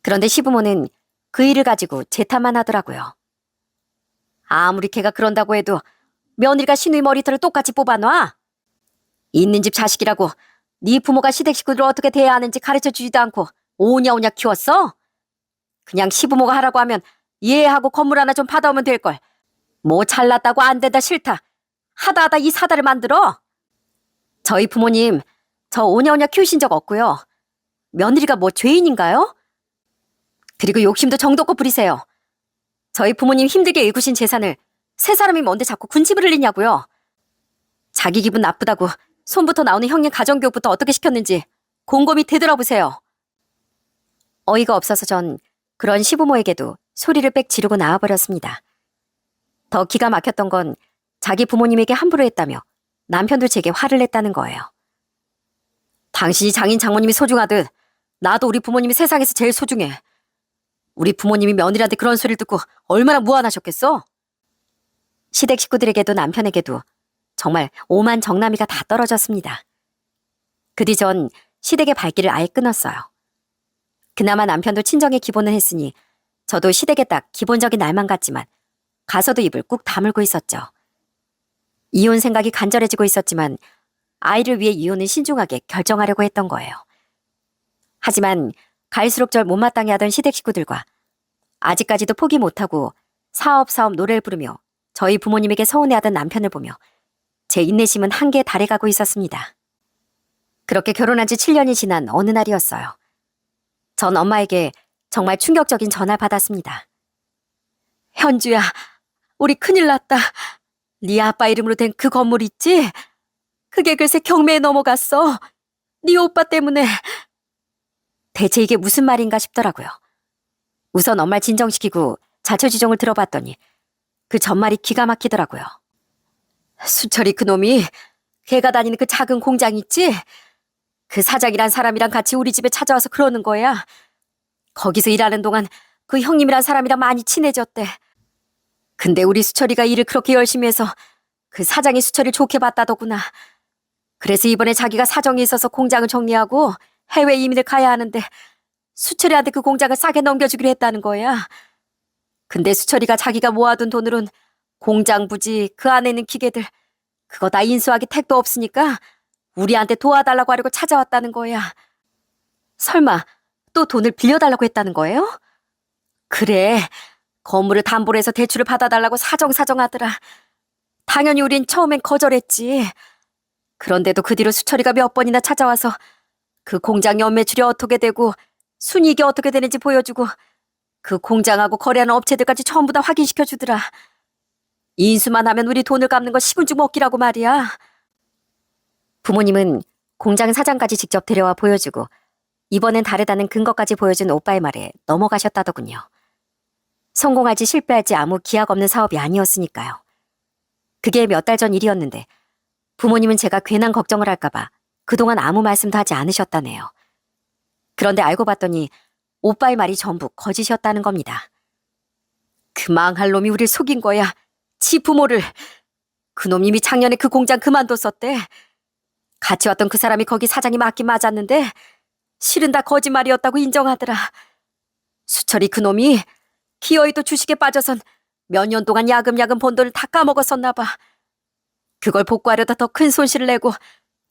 A: 그런데 시부모는 그 일을 가지고 재탄만 하더라고요. 아무리 걔가 그런다고 해도 며느리가 신우의 머리털을 똑같이 뽑아놔? 있는 집 자식이라고 네 부모가 시댁 식구들을 어떻게 대해야 하는지 가르쳐주지도 않고 오냐오냐 키웠어? 그냥 시부모가 하라고 하면 이해하고 건물 하나 좀 받아오면 될걸. 뭐 잘났다고 안 된다 싫다. 하다 이 사다를 만들어? 저희 부모님 저 오냐오냐 키우신 적 없고요. 며느리가 뭐 죄인인가요? 그리고 욕심도 정도껏 부리세요. 저희 부모님 힘들게 일구신 재산을 세 사람이 뭔데 자꾸 군침을 흘리냐고요. 자기 기분 나쁘다고 손부터 나오는 형님 가정교육부터 어떻게 시켰는지 곰곰이 되돌아보세요. 어이가 없어서 전 그런 시부모에게도 소리를 빽 지르고 나와버렸습니다. 더 기가 막혔던 건 자기 부모님에게 함부로 했다며 남편도 제게 화를 냈다는 거예요. 당신이 장인 장모님이 소중하듯 나도 우리 부모님이 세상에서 제일 소중해. 우리 부모님이 며느리한테 그런 소리를 듣고 얼마나 무안하셨겠어? 시댁 식구들에게도 남편에게도 정말 오만 정나미가 다 떨어졌습니다. 그 뒤 전 시댁의 발길을 아예 끊었어요. 그나마 남편도 친정에 기본을 했으니 저도 시댁에 딱 기본적인 날만 갔지만 가서도 입을 꾹 다물고 있었죠. 이혼 생각이 간절해지고 있었지만 아이를 위해 이혼은 신중하게 결정하려고 했던 거예요. 하지만 갈수록 절 못마땅해 하던 시댁 식구들과 아직까지도 포기 못하고 사업 노래를 부르며 저희 부모님에게 서운해하던 남편을 보며 제 인내심은 한계에 달해가고 있었습니다. 그렇게 결혼한 지 7년이 지난 어느 날이었어요. 전 엄마에게 정말 충격적인 전화를 받았습니다. 현주야, 우리 큰일 났다. 네 아빠 이름으로 된 그 건물 있지? 그게 글쎄 경매에 넘어갔어. 네 오빠 때문에. 대체 이게 무슨 말인가 싶더라고요. 우선 엄마를 진정시키고 자초지종을 들어봤더니 그 전말이 기가 막히더라고요. 수철이 그놈이 걔가 다니는 그 작은 공장 있지? 그 사장이란 사람이랑 같이 우리 집에 찾아와서 그러는 거야. 거기서 일하는 동안 그 형님이란 사람이랑 많이 친해졌대. 근데 우리 수철이가 일을 그렇게 열심히 해서 그 사장이 수철이를 좋게 봤다더구나. 그래서 이번에 자기가 사정이 있어서 공장을 정리하고 해외 이민을 가야 하는데 수철이한테 그 공장을 싸게 넘겨주기로 했다는 거야. 근데 수철이가 자기가 모아둔 돈으론 공장 부지, 그 안에 있는 기계들 그거 다 인수하기 택도 없으니까 우리한테 도와달라고 하려고 찾아왔다는 거야. 설마 또 돈을 빌려달라고 했다는 거예요? 그래, 건물을 담보로 해서 대출을 받아달라고 사정사정하더라. 당연히 우린 처음엔 거절했지. 그런데도 그 뒤로 수철이가 몇 번이나 찾아와서 그 공장 연매출이 어떻게 되고 순이익이 어떻게 되는지 보여주고 그 공장하고 거래하는 업체들까지 전부 다 확인시켜주더라. 인수만 하면 우리 돈을 갚는 거 시군죽 먹기라고 말이야. 부모님은 공장 사장까지 직접 데려와 보여주고 이번엔 다르다는 근거까지 보여준 오빠의 말에 넘어가셨다더군요. 성공할지 실패할지 아무 기약 없는 사업이 아니었으니까요. 그게 몇 달 전 일이었는데 부모님은 제가 괜한 걱정을 할까봐 그동안 아무 말씀도 하지 않으셨다네요. 그런데 알고 봤더니 오빠의 말이 전부 거짓이었다는 겁니다. 그 망할 놈이 우릴 속인 거야. 지 부모를. 그놈 이미 작년에 그 공장 그만뒀었대. 같이 왔던 그 사람이 거기 사장이 맞긴 맞았는데 실은 다 거짓말이었다고 인정하더라. 수철이 그놈이 기어이도 주식에 빠져선 몇 년 동안 야금야금 번 돈을 다 까먹었었나 봐. 그걸 복구하려다 더 큰 손실을 내고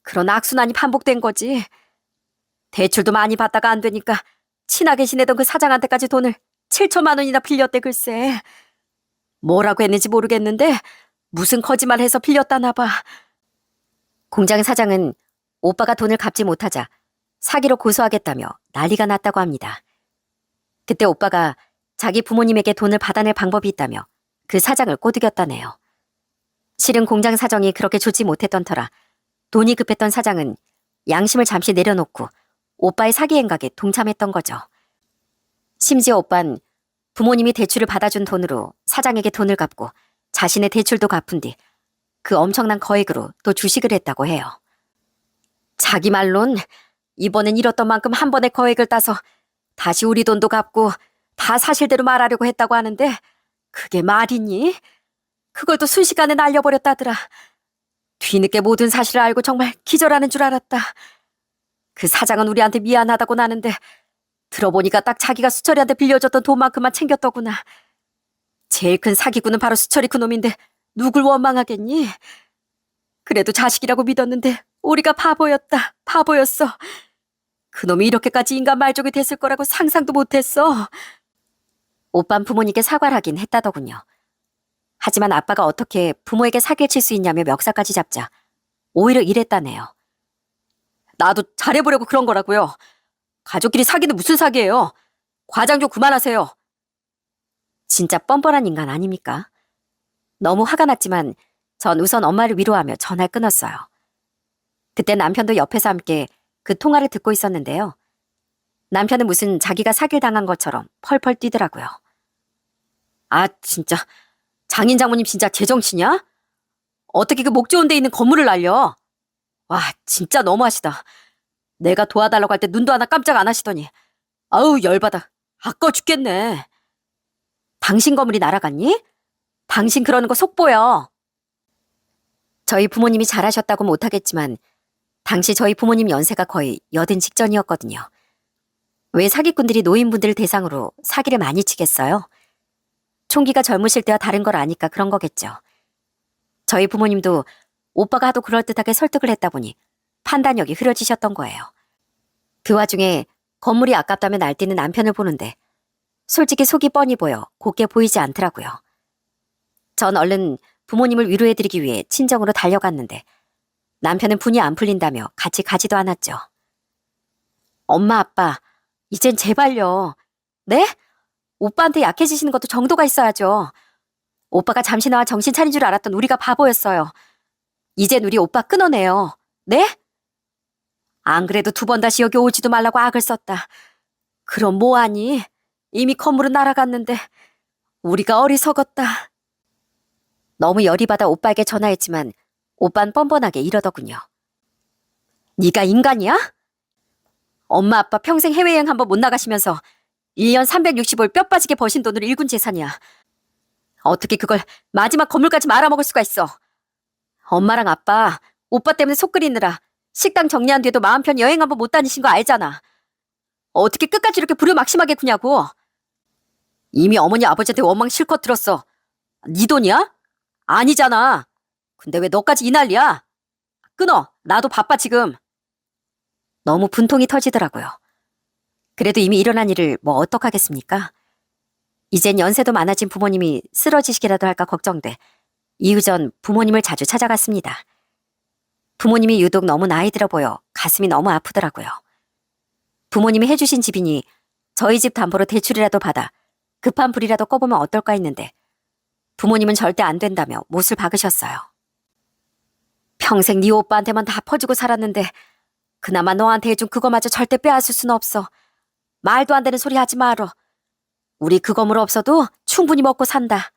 A: 그런 악순환이 반복된 거지. 대출도 많이 받다가 안 되니까 친하게 지내던 그 사장한테까지 돈을 7천만 원이나 빌렸대 글쎄. 뭐라고 했는지 모르겠는데 무슨 거짓말 해서 빌렸다나 봐. 공장 사장은 오빠가 돈을 갚지 못하자 사기로 고소하겠다며 난리가 났다고 합니다. 그때 오빠가 자기 부모님에게 돈을 받아낼 방법이 있다며 그 사장을 꼬드겼다네요. 실은 공장 사정이 그렇게 좋지 못했던 터라 돈이 급했던 사장은 양심을 잠시 내려놓고 오빠의 사기 행각에 동참했던 거죠. 심지어 오빤 부모님이 대출을 받아준 돈으로 사장에게 돈을 갚고 자신의 대출도 갚은 뒤 그 엄청난 거액으로 또 주식을 했다고 해요. 자기 말론 이번엔 잃었던 만큼 한 번에 거액을 따서 다시 우리 돈도 갚고 다 사실대로 말하려고 했다고 하는데 그게 말이니? 그걸 또 순식간에 날려버렸다더라. 뒤늦게 모든 사실을 알고 정말 기절하는 줄 알았다. 그 사장은 우리한테 미안하다고 하는데 들어보니까 딱 자기가 수철이한테 빌려줬던 돈만큼만 챙겼더구나. 제일 큰 사기꾼은 바로 수철이 그놈인데 누굴 원망하겠니? 그래도 자식이라고 믿었는데 우리가 바보였다. 바보였어. 그놈이 이렇게까지 인간 말종이 됐을 거라고 상상도 못했어. 오빤 부모님께 사과를 하긴 했다더군요. 하지만 아빠가 어떻게 부모에게 사기를 칠 수 있냐며 멱살까지 잡자 오히려 이랬다네요. 나도 잘해보려고 그런 거라고요. 가족끼리 사기는 무슨 사기예요. 과장 좀 그만하세요. 진짜 뻔뻔한 인간 아닙니까? 너무 화가 났지만 전 우선 엄마를 위로하며 전화를 끊었어요. 그때 남편도 옆에서 함께 그 통화를 듣고 있었는데요. 남편은 무슨 자기가 사기를 당한 것처럼 펄펄 뛰더라고요. 아 진짜 장인 장모님 진짜 제정신이야? 어떻게 그 목 좋은 데 있는 건물을 날려? 와 진짜 너무하시다. 내가 도와달라고 할 때 눈도 하나 깜짝 안 하시더니 아우 열받아. 아까워 죽겠네. 당신 건물이 날아갔니? 당신 그러는 거 속보여. 저희 부모님이 잘하셨다고 못하겠지만 당시 저희 부모님 연세가 거의 여든 직전이었거든요. 왜 사기꾼들이 노인분들을 대상으로 사기를 많이 치겠어요? 총기가 젊으실 때와 다른 걸 아니까 그런 거겠죠. 저희 부모님도 오빠가 하도 그럴듯하게 설득을 했다 보니 판단력이 흐려지셨던 거예요. 그 와중에 건물이 아깝다며 날뛰는 남편을 보는데 솔직히 속이 뻔히 보여 곱게 보이지 않더라고요. 전 얼른 부모님을 위로해드리기 위해 친정으로 달려갔는데 남편은 분이 안 풀린다며 같이 가지도 않았죠. 엄마 아빠 이젠 제발요. 네? 오빠한테 약해지시는 것도 정도가 있어야죠. 오빠가 잠시 나와 정신 차린 줄 알았던 우리가 바보였어요. 이젠 우리 오빠 끊어내요. 네? 안 그래도 2번 다시 여기 오지도 말라고 악을 썼다. 그럼 뭐하니? 이미 건물은 날아갔는데 우리가 어리석었다. 너무 열이 받아 오빠에게 전화했지만 오빤 뻔뻔하게 이러더군요. 네가 인간이야? 엄마 아빠 평생 해외여행 한번 못 나가시면서 1년 360을 뼈 빠지게 버신 돈으로 일군 재산이야. 어떻게 그걸 마지막 건물까지 말아먹을 수가 있어. 엄마랑 아빠, 오빠 때문에 속 끓이느라 식당 정리한 뒤에도 마음 편히 여행 한번 못 다니신 거 알잖아. 어떻게 끝까지 이렇게 불효막심하게 구냐고. 이미 어머니 아버지한테 원망 실컷 들었어. 네 돈이야? 아니잖아. 근데 왜 너까지 이 난리야? 끊어. 나도 바빠 지금. 너무 분통이 터지더라고요. 그래도 이미 일어난 일을 뭐 어떡하겠습니까? 이젠 연세도 많아진 부모님이 쓰러지시기라도 할까 걱정돼 이후 전 부모님을 자주 찾아갔습니다. 부모님이 유독 너무 나이 들어 보여 가슴이 너무 아프더라고요. 부모님이 해주신 집이니 저희 집 담보로 대출이라도 받아 급한 불이라도 꺼보면 어떨까 했는데 부모님은 절대 안 된다며 못을 박으셨어요. 평생 네 오빠한테만 다 퍼주고 살았는데 그나마 너한테 해준 그거마저 절대 빼앗을 수는 없어. 말도 안 되는 소리 하지 말어. 우리 그 건물 없어도 충분히 먹고 산다.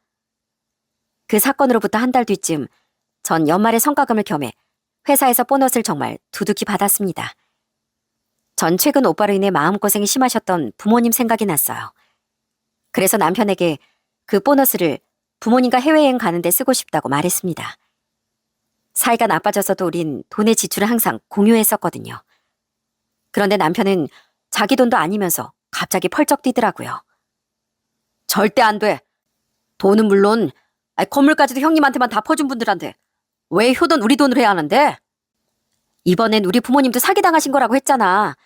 A: 그 사건으로부터 한 달 뒤쯤 전 연말에 성과금을 겸해 회사에서 보너스를 정말 두둑히 받았습니다. 전 최근 오빠로 인해 마음고생이 심하셨던 부모님 생각이 났어요. 그래서 남편에게 그 보너스를 부모님과 해외여행 가는데 쓰고 싶다고 말했습니다. 사이가 나빠져서도 우린 돈의 지출을 항상 공유했었거든요. 그런데 남편은 자기 돈도 아니면서 갑자기 펄쩍 뛰더라고요. 절대 안 돼. 돈은 물론 건물까지도 형님한테만 다 퍼준 분들한테 왜 효돈 우리 돈으로 해야 하는데? 이번엔 우리 부모님도 사기당하신 거라고 했잖아.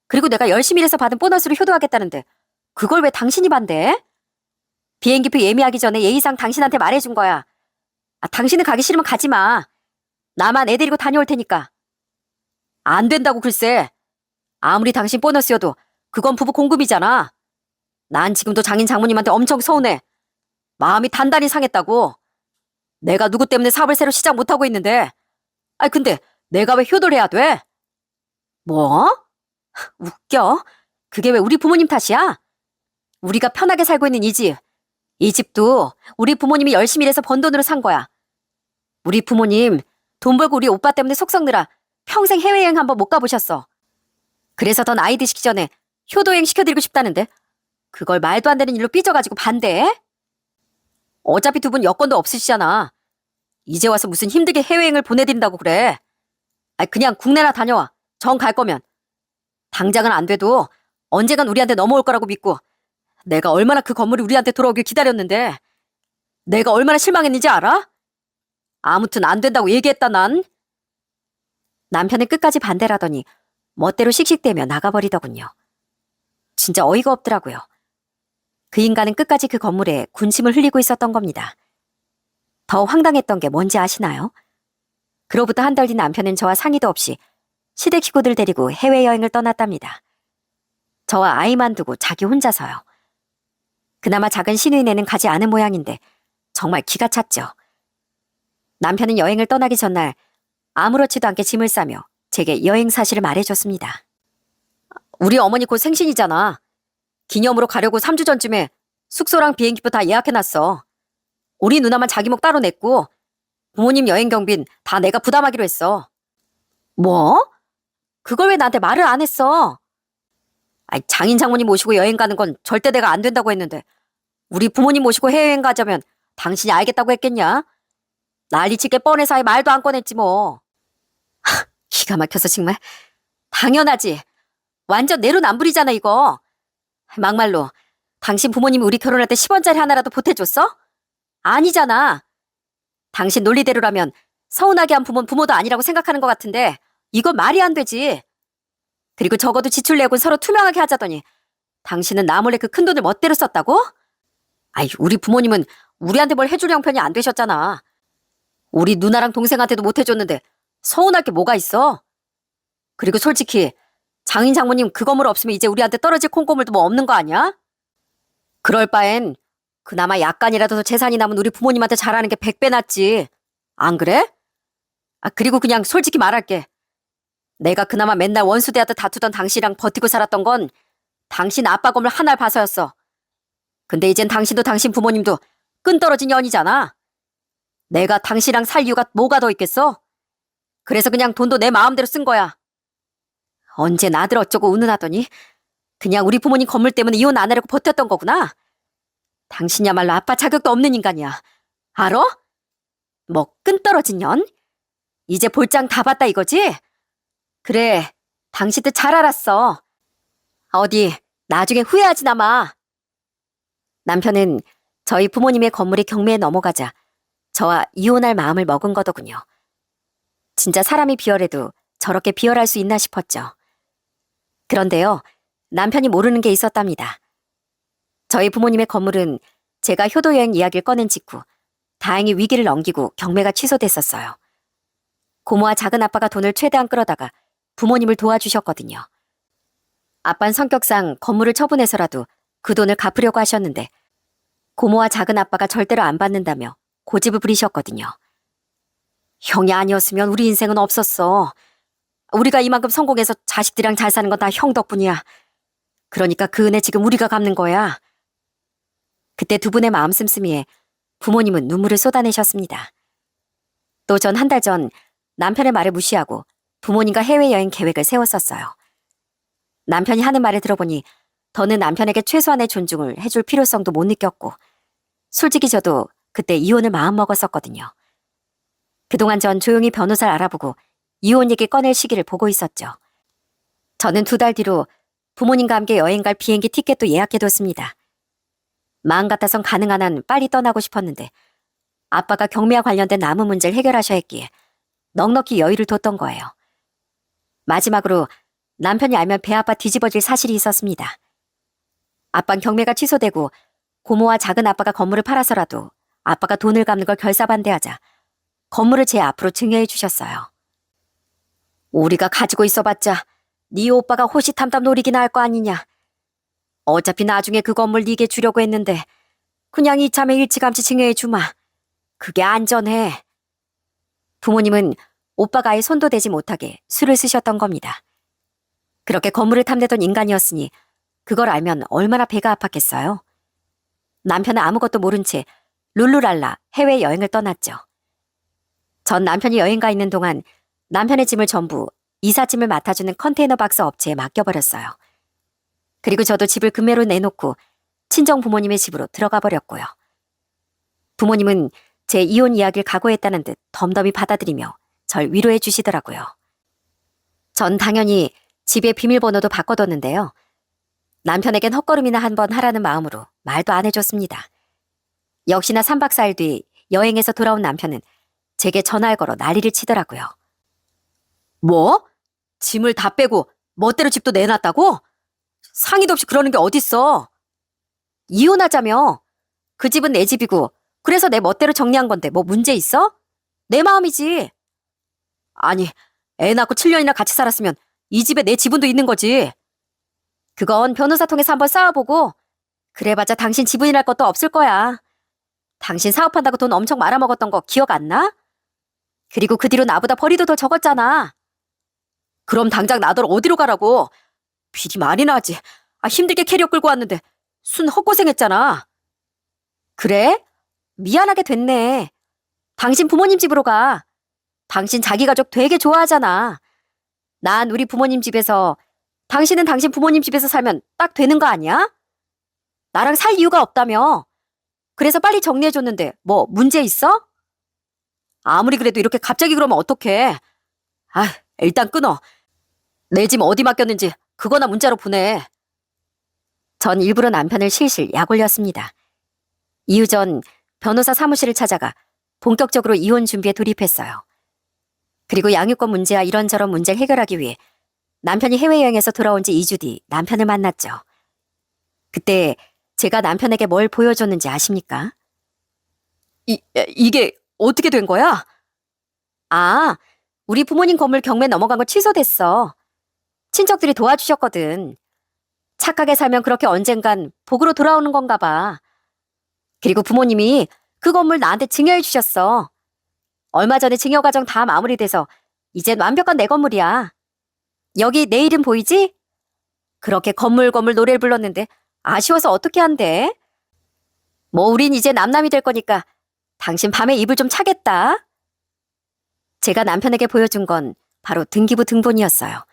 A: 그리고 내가 열심히 일해서 받은 보너스를 효도하겠다는데 그걸 왜 당신이 반대해? 비행기표 예매하기 전에 예의상 당신한테 말해준 거야. 당신은 가기 싫으면 가지 마. 나만 애 데리고 다녀올 테니까. 안 된다고 글쎄. 아무리 당신 보너스여도 그건 부부 공금이잖아. 난 지금도 장인 장모님한테 엄청 서운해. 마음이 단단히 상했다고. 내가 누구 때문에 사업을 새로 시작 못하고 있는데. 근데 내가 왜 효도를 해야 돼? 뭐? 웃겨. 그게 왜 우리 부모님 탓이야? 우리가 편하게 살고 있는 이 집. 이 집도 우리 부모님이 열심히 일해서 번 돈으로 산 거야. 우리 부모님 돈 벌고 우리 오빠 때문에 속 썩느라 평생 해외여행 한번 못 가보셨어. 그래서 더 나이 드시기 전에 효도여행 시켜드리고 싶다는데 그걸 말도 안 되는 일로 삐져가지고 반대해? 어차피 2분 여권도 없으시잖아. 이제 와서 무슨 힘들게 해외여행을 보내드린다고 그래. 그냥 국내나 다녀와. 정 갈 거면. 당장은 안 돼도 언젠간 우리한테 넘어올 거라고 믿고 내가 얼마나 그 건물이 우리한테 돌아오길 기다렸는데 내가 얼마나 실망했는지 알아? 아무튼 안 된다고 얘기했다 난. 남편은 끝까지 반대라더니 멋대로 씩씩대며 나가버리더군요. 진짜 어이가 없더라고요. 그 인간은 끝까지 그 건물에 군침을 흘리고 있었던 겁니다. 더 황당했던 게 뭔지 아시나요? 그로부터 한 달 뒤 남편은 저와 상의도 없이 시댁 식구들 데리고 해외여행을 떠났답니다. 저와 아이만 두고 자기 혼자서요. 그나마 작은 시누이네는 가지 않은 모양인데 정말 기가 찼죠. 남편은 여행을 떠나기 전날 아무렇지도 않게 짐을 싸며 제게 여행 사실을 말해줬습니다. 우리 어머니 곧 생신이잖아. 기념으로 가려고 3주 전쯤에 숙소랑 비행기표 다 예약해놨어. 우리 누나만 자기 목 따로 냈고 부모님 여행 경비는 다 내가 부담하기로 했어. 뭐? 그걸 왜 나한테 말을 안 했어? 장인 장모님 모시고 여행 가는 건 절대 내가 안 된다고 했는데 우리 부모님 모시고 해외여행 가자면 당신이 알겠다고 했겠냐? 난리칠 게 뻔해서 아예 말도 안 꺼냈지 뭐. 기가 막혀서 정말. 당연하지. 완전 내로남불이잖아 이거. 막말로 당신 부모님이 우리 결혼할 때 10원짜리 하나라도 보태줬어? 아니잖아. 당신 논리대로라면 서운하게 한 부모는 부모도 아니라고 생각하는 것 같은데 이건 말이 안 되지. 그리고 적어도 지출 내역은 서로 투명하게 하자더니 당신은 나 몰래 그 큰돈을 멋대로 썼다고? 우리 부모님은 우리한테 뭘 해줄 형편이 안 되셨잖아. 우리 누나랑 동생한테도 못 해줬는데 서운할 게 뭐가 있어? 그리고 솔직히 장인 장모님 그 건물 없으면 이제 우리한테 떨어질 콩고물도 뭐 없는 거 아니야? 그럴 바엔 그나마 약간이라도 더 재산이 남은 우리 부모님한테 잘하는 게 100배 낫지. 안 그래? 그리고 그냥 솔직히 말할게. 내가 그나마 맨날 원수대하듯 다투던 당신이랑 버티고 살았던 건 당신 아빠 검을 하나를 봐서였어. 근데 이젠 당신도 당신 부모님도 끈떨어진 년이잖아. 내가 당신이랑 살 이유가 뭐가 더 있겠어? 그래서 그냥 돈도 내 마음대로 쓴 거야. 언제 나들 어쩌고 운운하더니 그냥 우리 부모님 건물 때문에 이혼 안 하려고 버텼던 거구나. 당신이야말로 아빠 자격도 없는 인간이야. 알아? 뭐 끈떨어진 년? 이제 볼장 다 봤다 이거지? 그래, 당신도 잘 알았어. 어디 나중에 후회하지나 마. 남편은 저희 부모님의 건물이 경매에 넘어가자 저와 이혼할 마음을 먹은 거더군요. 진짜 사람이 비열해도 저렇게 비열할 수 있나 싶었죠. 그런데요, 남편이 모르는 게 있었답니다. 저희 부모님의 건물은 제가 효도여행 이야기를 꺼낸 직후 다행히 위기를 넘기고 경매가 취소됐었어요. 고모와 작은 아빠가 돈을 최대한 끌어다가 부모님을 도와주셨거든요. 아빠는 성격상 건물을 처분해서라도 그 돈을 갚으려고 하셨는데 고모와 작은 아빠가 절대로 안 받는다며 고집을 부리셨거든요. 형이 아니었으면 우리 인생은 없었어. 우리가 이만큼 성공해서 자식들이랑 잘 사는 건 다 형 덕분이야. 그러니까 그 은혜 지금 우리가 갚는 거야. 그때 두 분의 마음 씀씀이에 부모님은 눈물을 쏟아내셨습니다. 또 전 한 달 전 남편의 말을 무시하고 부모님과 해외여행 계획을 세웠었어요. 남편이 하는 말을 들어보니 더는 남편에게 최소한의 존중을 해줄 필요성도 못 느꼈고 솔직히 저도 그때 이혼을 마음먹었었거든요. 그동안 전 조용히 변호사를 알아보고 이혼 얘기 꺼낼 시기를 보고 있었죠. 저는 2달 뒤로 부모님과 함께 여행 갈 비행기 티켓도 예약해뒀습니다. 마음 같아선 가능한 한 빨리 떠나고 싶었는데 아빠가 경매와 관련된 남은 문제를 해결하셔야 했기에 넉넉히 여유를 뒀던 거예요. 마지막으로 남편이 알면 배 아파 뒤집어질 사실이 있었습니다. 아빠는 경매가 취소되고 고모와 작은 아빠가 건물을 팔아서라도 아빠가 돈을 갚는 걸 결사반대하자 건물을 제 앞으로 증여해 주셨어요. 우리가 가지고 있어봤자 네 오빠가 호시탐탐 노리기나 할 거 아니냐. 어차피 나중에 그 건물 네게 주려고 했는데 그냥 이참에 일찌감치 증여해 주마. 그게 안전해. 부모님은 오빠가 아예 손도 대지 못하게 술을 쓰셨던 겁니다. 그렇게 건물을 탐내던 인간이었으니 그걸 알면 얼마나 배가 아팠겠어요. 남편은 아무것도 모른 채 룰루랄라 해외여행을 떠났죠. 전 남편이 여행 가 있는 동안 남편의 짐을 전부 이삿짐을 맡아주는 컨테이너 박스 업체에 맡겨버렸어요. 그리고 저도 집을 금매로 내놓고 친정 부모님의 집으로 들어가 버렸고요. 부모님은 제 이혼 이야기를 각오했다는 듯 덤덤히 받아들이며 절 위로해 주시더라고요. 전 당연히 집의 비밀번호도 바꿔뒀는데요. 남편에겐 헛걸음이나 한번 하라는 마음으로 말도 안 해줬습니다. 역시나 3박 4일 뒤 여행에서 돌아온 남편은 제게 전화를 걸어 난리를 치더라고요. 뭐? 짐을 다 빼고 멋대로 집도 내놨다고? 상의도 없이 그러는 게 어딨어? 이혼하자며. 그 집은 내 집이고 그래서 내 멋대로 정리한 건데 뭐 문제 있어? 내 마음이지. 아니, 애 낳고 7년이나 같이 살았으면 이 집에 내 지분도 있는 거지. 그건 변호사 통해서 한번 싸워보고 그래봤자 당신 지분이랄 것도 없을 거야. 당신 사업한다고 돈 엄청 말아먹었던 거 기억 안 나? 그리고 그 뒤로 나보다 벌이도 더 적었잖아. 그럼 당장 나더러 어디로 가라고. 비리 많이 나지. 힘들게 캐리어 끌고 왔는데 순 헛고생했잖아. 그래? 미안하게 됐네. 당신 부모님 집으로 가. 당신 자기 가족 되게 좋아하잖아. 난 우리 부모님 집에서, 당신은 당신 부모님 집에서 살면 딱 되는 거 아니야? 나랑 살 이유가 없다며. 그래서 빨리 정리해줬는데 뭐 문제 있어? 아무리 그래도 이렇게 갑자기 그러면 어떡해. 일단 끊어. 내 짐 어디 맡겼는지 그거나 문자로 보내. 전 일부러 남편을 실실 약 올렸습니다. 이후 전 변호사 사무실을 찾아가 본격적으로 이혼 준비에 돌입했어요. 그리고 양육권 문제와 이런저런 문제를 해결하기 위해 남편이 해외여행에서 돌아온 지 2주 뒤 남편을 만났죠. 그때 제가 남편에게 뭘 보여줬는지 아십니까? 이게 어떻게 된 거야? 우리 부모님 건물 경매 넘어간 거 취소됐어. 친척들이 도와주셨거든. 착하게 살면 그렇게 언젠간 복으로 돌아오는 건가 봐. 그리고 부모님이 그 건물 나한테 증여해 주셨어. 얼마 전에 증여 과정 다 마무리돼서 이젠 완벽한 내 건물이야. 여기 내 이름 보이지? 그렇게 건물 노래를 불렀는데 아쉬워서 어떻게 한대? 뭐 우린 이제 남남이 될 거니까 당신 밤에 입을 좀 차겠다. 제가 남편에게 보여준 건 바로 등기부 등본이었어요.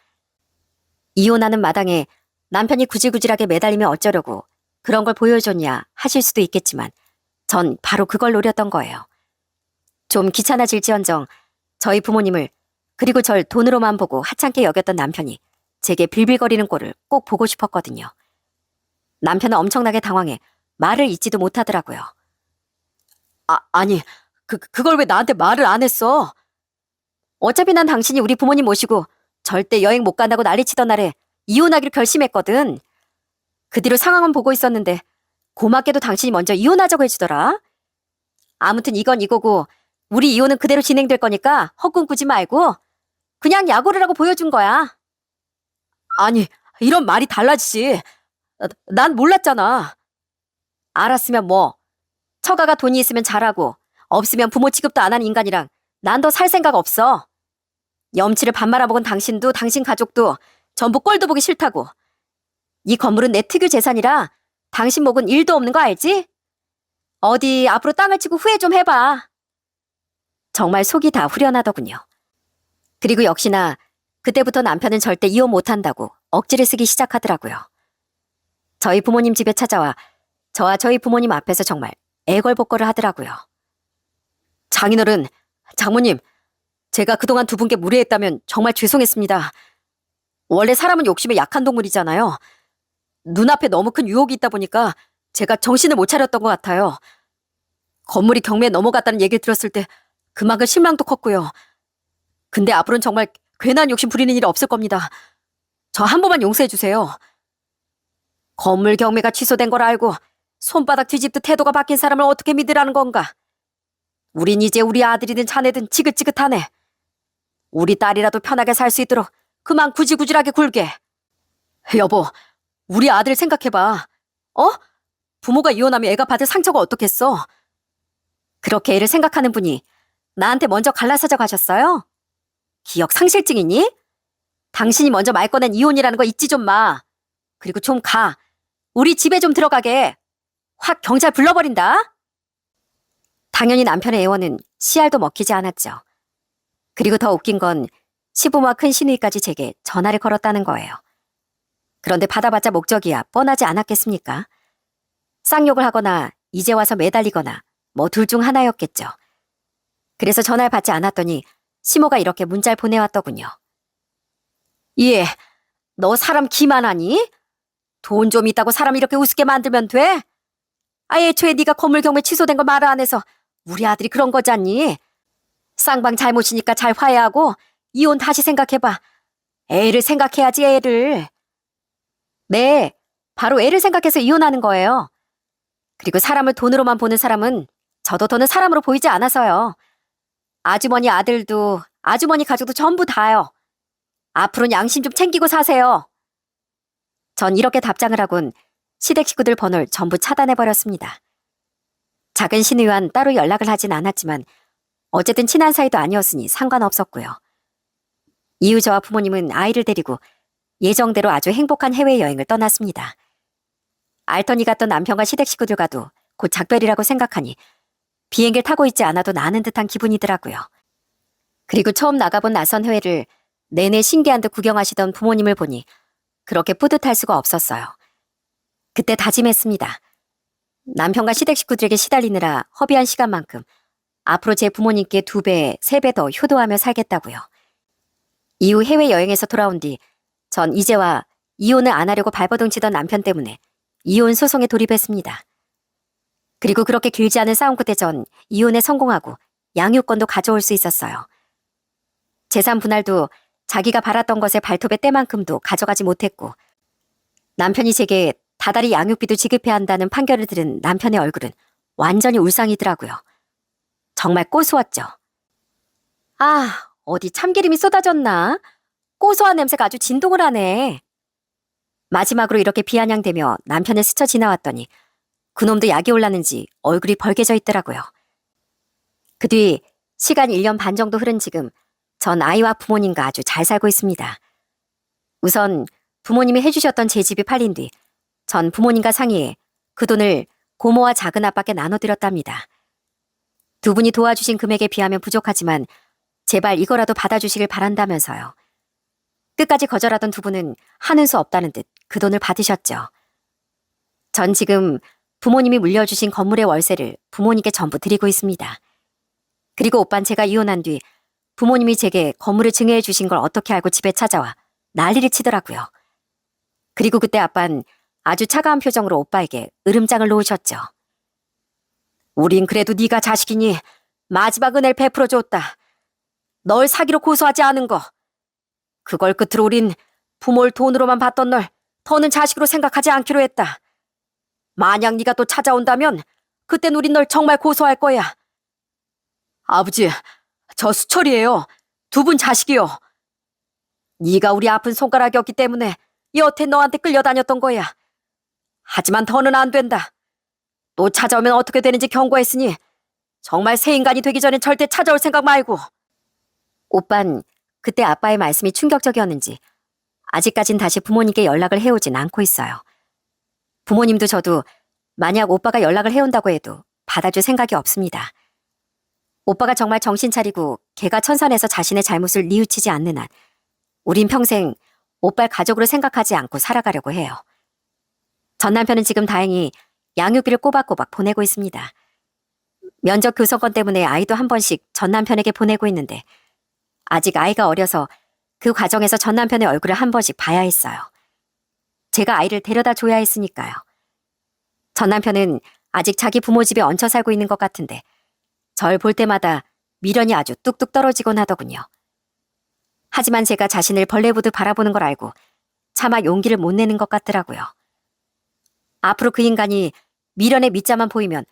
A: 이혼하는 마당에 남편이 구질구질하게 매달리면 어쩌려고 그런 걸 보여줬냐 하실 수도 있겠지만 전 바로 그걸 노렸던 거예요. 좀 귀찮아질지언정 저희 부모님을 그리고 절 돈으로만 보고 하찮게 여겼던 남편이 제게 빌빌거리는 꼴을 꼭 보고 싶었거든요. 남편은 엄청나게 당황해 말을 잇지도 못하더라고요. 아니, 그걸 왜 나한테 말을 안 했어? 어차피 난 당신이 우리 부모님 모시고 절대 여행 못 간다고 난리치던 날에 이혼하기로 결심했거든. 그 뒤로 상황은 보고 있었는데 고맙게도 당신이 먼저 이혼하자고 해주더라. 아무튼 이건 이거고 우리 이혼은 그대로 진행될 거니까 헛꿈 꾸지 말고 그냥 약오를 하고 보여준 거야. 아니, 이런 말이 달라지지. 난 몰랐잖아. 알았으면 뭐. 처가가 돈이 있으면 잘하고 없으면 부모 취급도 안 하는 인간이랑 난 더 살 생각 없어. 염치를 밥 말아먹은 당신도 당신 가족도 전부 꼴도 보기 싫다고. 이 건물은 내 특유 재산이라 당신 목은 일도 없는 거 알지? 어디 앞으로 땅을 치고 후회 좀 해봐. 정말 속이 다 후련하더군요. 그리고 역시나 그때부터 남편은 절대 이혼 못한다고 억지를 쓰기 시작하더라고요. 저희 부모님 집에 찾아와 저와 저희 부모님 앞에서 정말 애걸복걸을 하더라고요. 장인어른, 장모님, 제가 그동안 두 분께 무례했다면 정말 죄송했습니다. 원래 사람은 욕심에 약한 동물이잖아요. 눈앞에 너무 큰 유혹이 있다 보니까 제가 정신을 못 차렸던 것 같아요. 건물이 경매에 넘어갔다는 얘기를 들었을 때 그만큼 실망도 컸고요. 근데 앞으로는 정말 괜한 욕심 부리는 일이 없을 겁니다. 저 한 번만 용서해 주세요. 건물 경매가 취소된 걸 알고 손바닥 뒤집듯 태도가 바뀐 사람을 어떻게 믿으라는 건가? 우린 이제 우리 아들이든 자네든 지긋지긋하네. 우리 딸이라도 편하게 살 수 있도록 그만 구질구질하게 굴게. 여보, 우리 아들 생각해봐. 어? 부모가 이혼하면 애가 받을 상처가 어떻겠어? 그렇게 애를 생각하는 분이 나한테 먼저 갈라서자 가셨어요? 기억 상실증이니? 당신이 먼저 말 꺼낸 이혼이라는 거 잊지 좀 마. 그리고 좀 가. 우리 집에 좀 들어가게. 확 경찰 불러버린다. 당연히 남편의 애원은 씨알도 먹히지 않았죠. 그리고 더 웃긴 건 시부모와 큰 시누이까지 제게 전화를 걸었다는 거예요. 그런데 받아봤자 목적이야 뻔하지 않았겠습니까? 쌍욕을 하거나 이제 와서 매달리거나 뭐 둘 중 하나였겠죠. 그래서 전화를 받지 않았더니 시모가 이렇게 문자를 보내왔더군요. 예, 너 사람 기만하니? 돈 좀 있다고 사람 이렇게 우습게 만들면 돼? 애초에 네가 건물 경매 취소된 거 말을 안 해서 우리 아들이 그런 거잖니? 쌍방 잘못이니까 잘 화해하고 이혼 다시 생각해봐. 애를 생각해야지, 애를. 네, 바로 애를 생각해서 이혼하는 거예요. 그리고 사람을 돈으로만 보는 사람은 저도 더는 사람으로 보이지 않아서요. 아주머니 아들도 아주머니 가족도 전부 다요. 앞으로는 양심 좀 챙기고 사세요. 전 이렇게 답장을 하곤 시댁 식구들 번호를 전부 차단해버렸습니다. 작은 시누이와는 따로 연락을 하진 않았지만 어쨌든 친한 사이도 아니었으니 상관없었고요. 이후 저와 부모님은 아이를 데리고 예정대로 아주 행복한 해외여행을 떠났습니다. 알턴이 갔던 남편과 시댁 식구들과도 곧 작별이라고 생각하니 비행기를 타고 있지 않아도 나는 듯한 기분이더라고요. 그리고 처음 나가본 낯선 해외를 내내 신기한 듯 구경하시던 부모님을 보니 그렇게 뿌듯할 수가 없었어요. 그때 다짐했습니다. 남편과 시댁 식구들에게 시달리느라 허비한 시간만큼 앞으로 제 부모님께 2배, 3배 더 효도하며 살겠다고요. 이후 해외여행에서 돌아온 뒤 전 이제와 이혼을 안 하려고 발버둥 치던 남편 때문에 이혼 소송에 돌입했습니다. 그리고 그렇게 길지 않은 싸움 끝에 전 이혼에 성공하고 양육권도 가져올 수 있었어요. 재산 분할도 자기가 바랐던 것의 발톱의 때만큼도 가져가지 못했고 남편이 제게 다달이 양육비도 지급해야 한다는 판결을 들은 남편의 얼굴은 완전히 울상이더라고요. 정말 고소했죠. 아, 어디 참기름이 쏟아졌나? 고소한 냄새가 아주 진동을 하네. 마지막으로 이렇게 비아냥대며 남편을 스쳐 지나왔더니 그놈도 약이 올랐는지 얼굴이 벌개져 있더라고요. 그 뒤 시간 1년 반 정도 흐른 지금 전 아이와 부모님과 아주 잘 살고 있습니다. 우선 부모님이 해주셨던 제 집이 팔린 뒤 전 부모님과 상의해 그 돈을 고모와 작은 아빠께 나눠드렸답니다. 두 분이 도와주신 금액에 비하면 부족하지만 제발 이거라도 받아주시길 바란다면서요. 끝까지 거절하던 두 분은 하는 수 없다는 듯 그 돈을 받으셨죠. 전 지금 부모님이 물려주신 건물의 월세를 부모님께 전부 드리고 있습니다. 그리고 오빤 제가 이혼한 뒤 부모님이 제게 건물을 증여해 주신 걸 어떻게 알고 집에 찾아와 난리를 치더라고요. 그리고 그때 아빤 아주 차가운 표정으로 오빠에게 으름장을 놓으셨죠. 우린 그래도 네가 자식이니 마지막 은혜를 베풀어 줬다. 널 사기로 고소하지 않은 거. 그걸 끝으로 우린 부모를 돈으로만 봤던 널 더는 자식으로 생각하지 않기로 했다. 만약 네가 또 찾아온다면 그땐 우린 널 정말 고소할 거야. 아버지, 저 수철이에요. 두 분 자식이요. 네가 우리 아픈 손가락이었기 때문에 여태 너한테 끌려다녔던 거야. 하지만 더는 안 된다. 또 찾아오면 어떻게 되는지 경고했으니 정말 새 인간이 되기 전엔 절대 찾아올 생각 말고. 오빤 그때 아빠의 말씀이 충격적이었는지 아직까진 다시 부모님께 연락을 해오진 않고 있어요. 부모님도 저도 만약 오빠가 연락을 해온다고 해도 받아줄 생각이 없습니다. 오빠가 정말 정신 차리고 개가천선해서 자신의 잘못을 뉘우치지 않는 한 우린 평생 오빠를 가족으로 생각하지 않고 살아가려고 해요. 전 남편은 지금 다행히 양육비를 꼬박꼬박 보내고 있습니다. 면접 교섭권 때문에 아이도 한 번씩 전 남편에게 보내고 있는데 아직 아이가 어려서 그 과정에서 전 남편의 얼굴을 한 번씩 봐야 했어요. 제가 아이를 데려다 줘야 했으니까요. 전 남편은 아직 자기 부모 집에 얹혀 살고 있는 것 같은데 절 볼 때마다 미련이 아주 뚝뚝 떨어지곤 하더군요. 하지만 제가 자신을 벌레 보듯 바라보는 걸 알고 차마 용기를 못 내는 것 같더라고요. 앞으로 그 인간이 미련의 밑자만 보이면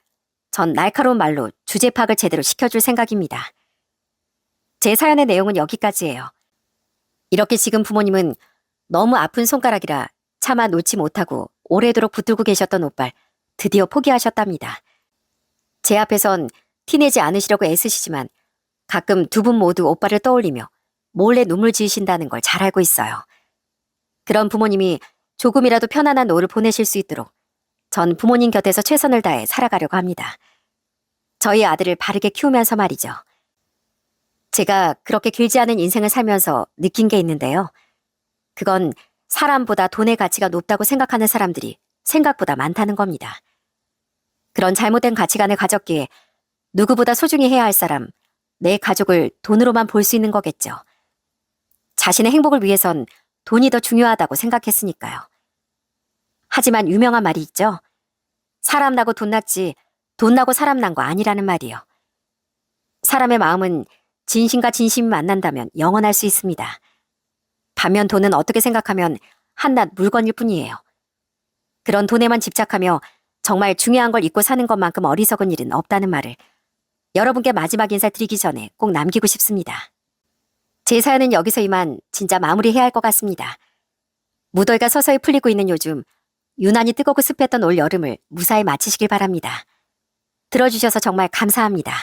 A: 전 날카로운 말로 주제 파악을 제대로 시켜줄 생각입니다. 제 사연의 내용은 여기까지예요. 이렇게 지금 부모님은 너무 아픈 손가락이라 차마 놓지 못하고 오래도록 붙들고 계셨던 오빠를 드디어 포기하셨답니다. 제 앞에선 티내지 않으시려고 애쓰시지만 가끔 두 분 모두 오빠를 떠올리며 몰래 눈물 지으신다는 걸 잘 알고 있어요. 그런 부모님이 조금이라도 편안한 노후를 보내실 수 있도록 전 부모님 곁에서 최선을 다해 살아가려고 합니다. 저희 아들을 바르게 키우면서 말이죠. 제가 그렇게 길지 않은 인생을 살면서 느낀 게 있는데요. 그건 사람보다 돈의 가치가 높다고 생각하는 사람들이 생각보다 많다는 겁니다. 그런 잘못된 가치관을 가졌기에 누구보다 소중히 해야 할 사람, 내 가족을 돈으로만 볼 수 있는 거겠죠. 자신의 행복을 위해선 돈이 더 중요하다고 생각했으니까요. 하지만 유명한 말이 있죠. 사람 나고 돈 났지 돈 나고 사람 난 거 아니라는 말이요. 사람의 마음은 진심과 진심이 만난다면 영원할 수 있습니다. 반면 돈은 어떻게 생각하면 한낱 물건일 뿐이에요. 그런 돈에만 집착하며 정말 중요한 걸 잊고 사는 것만큼 어리석은 일은 없다는 말을 여러분께 마지막 인사 드리기 전에 꼭 남기고 싶습니다. 제 사연은 여기서 이만 진짜 마무리해야 할 것 같습니다. 무더위가 서서히 풀리고 있는 요즘 유난히 뜨겁고 습했던 올 여름을 무사히 마치시길 바랍니다. 들어주셔서 정말 감사합니다.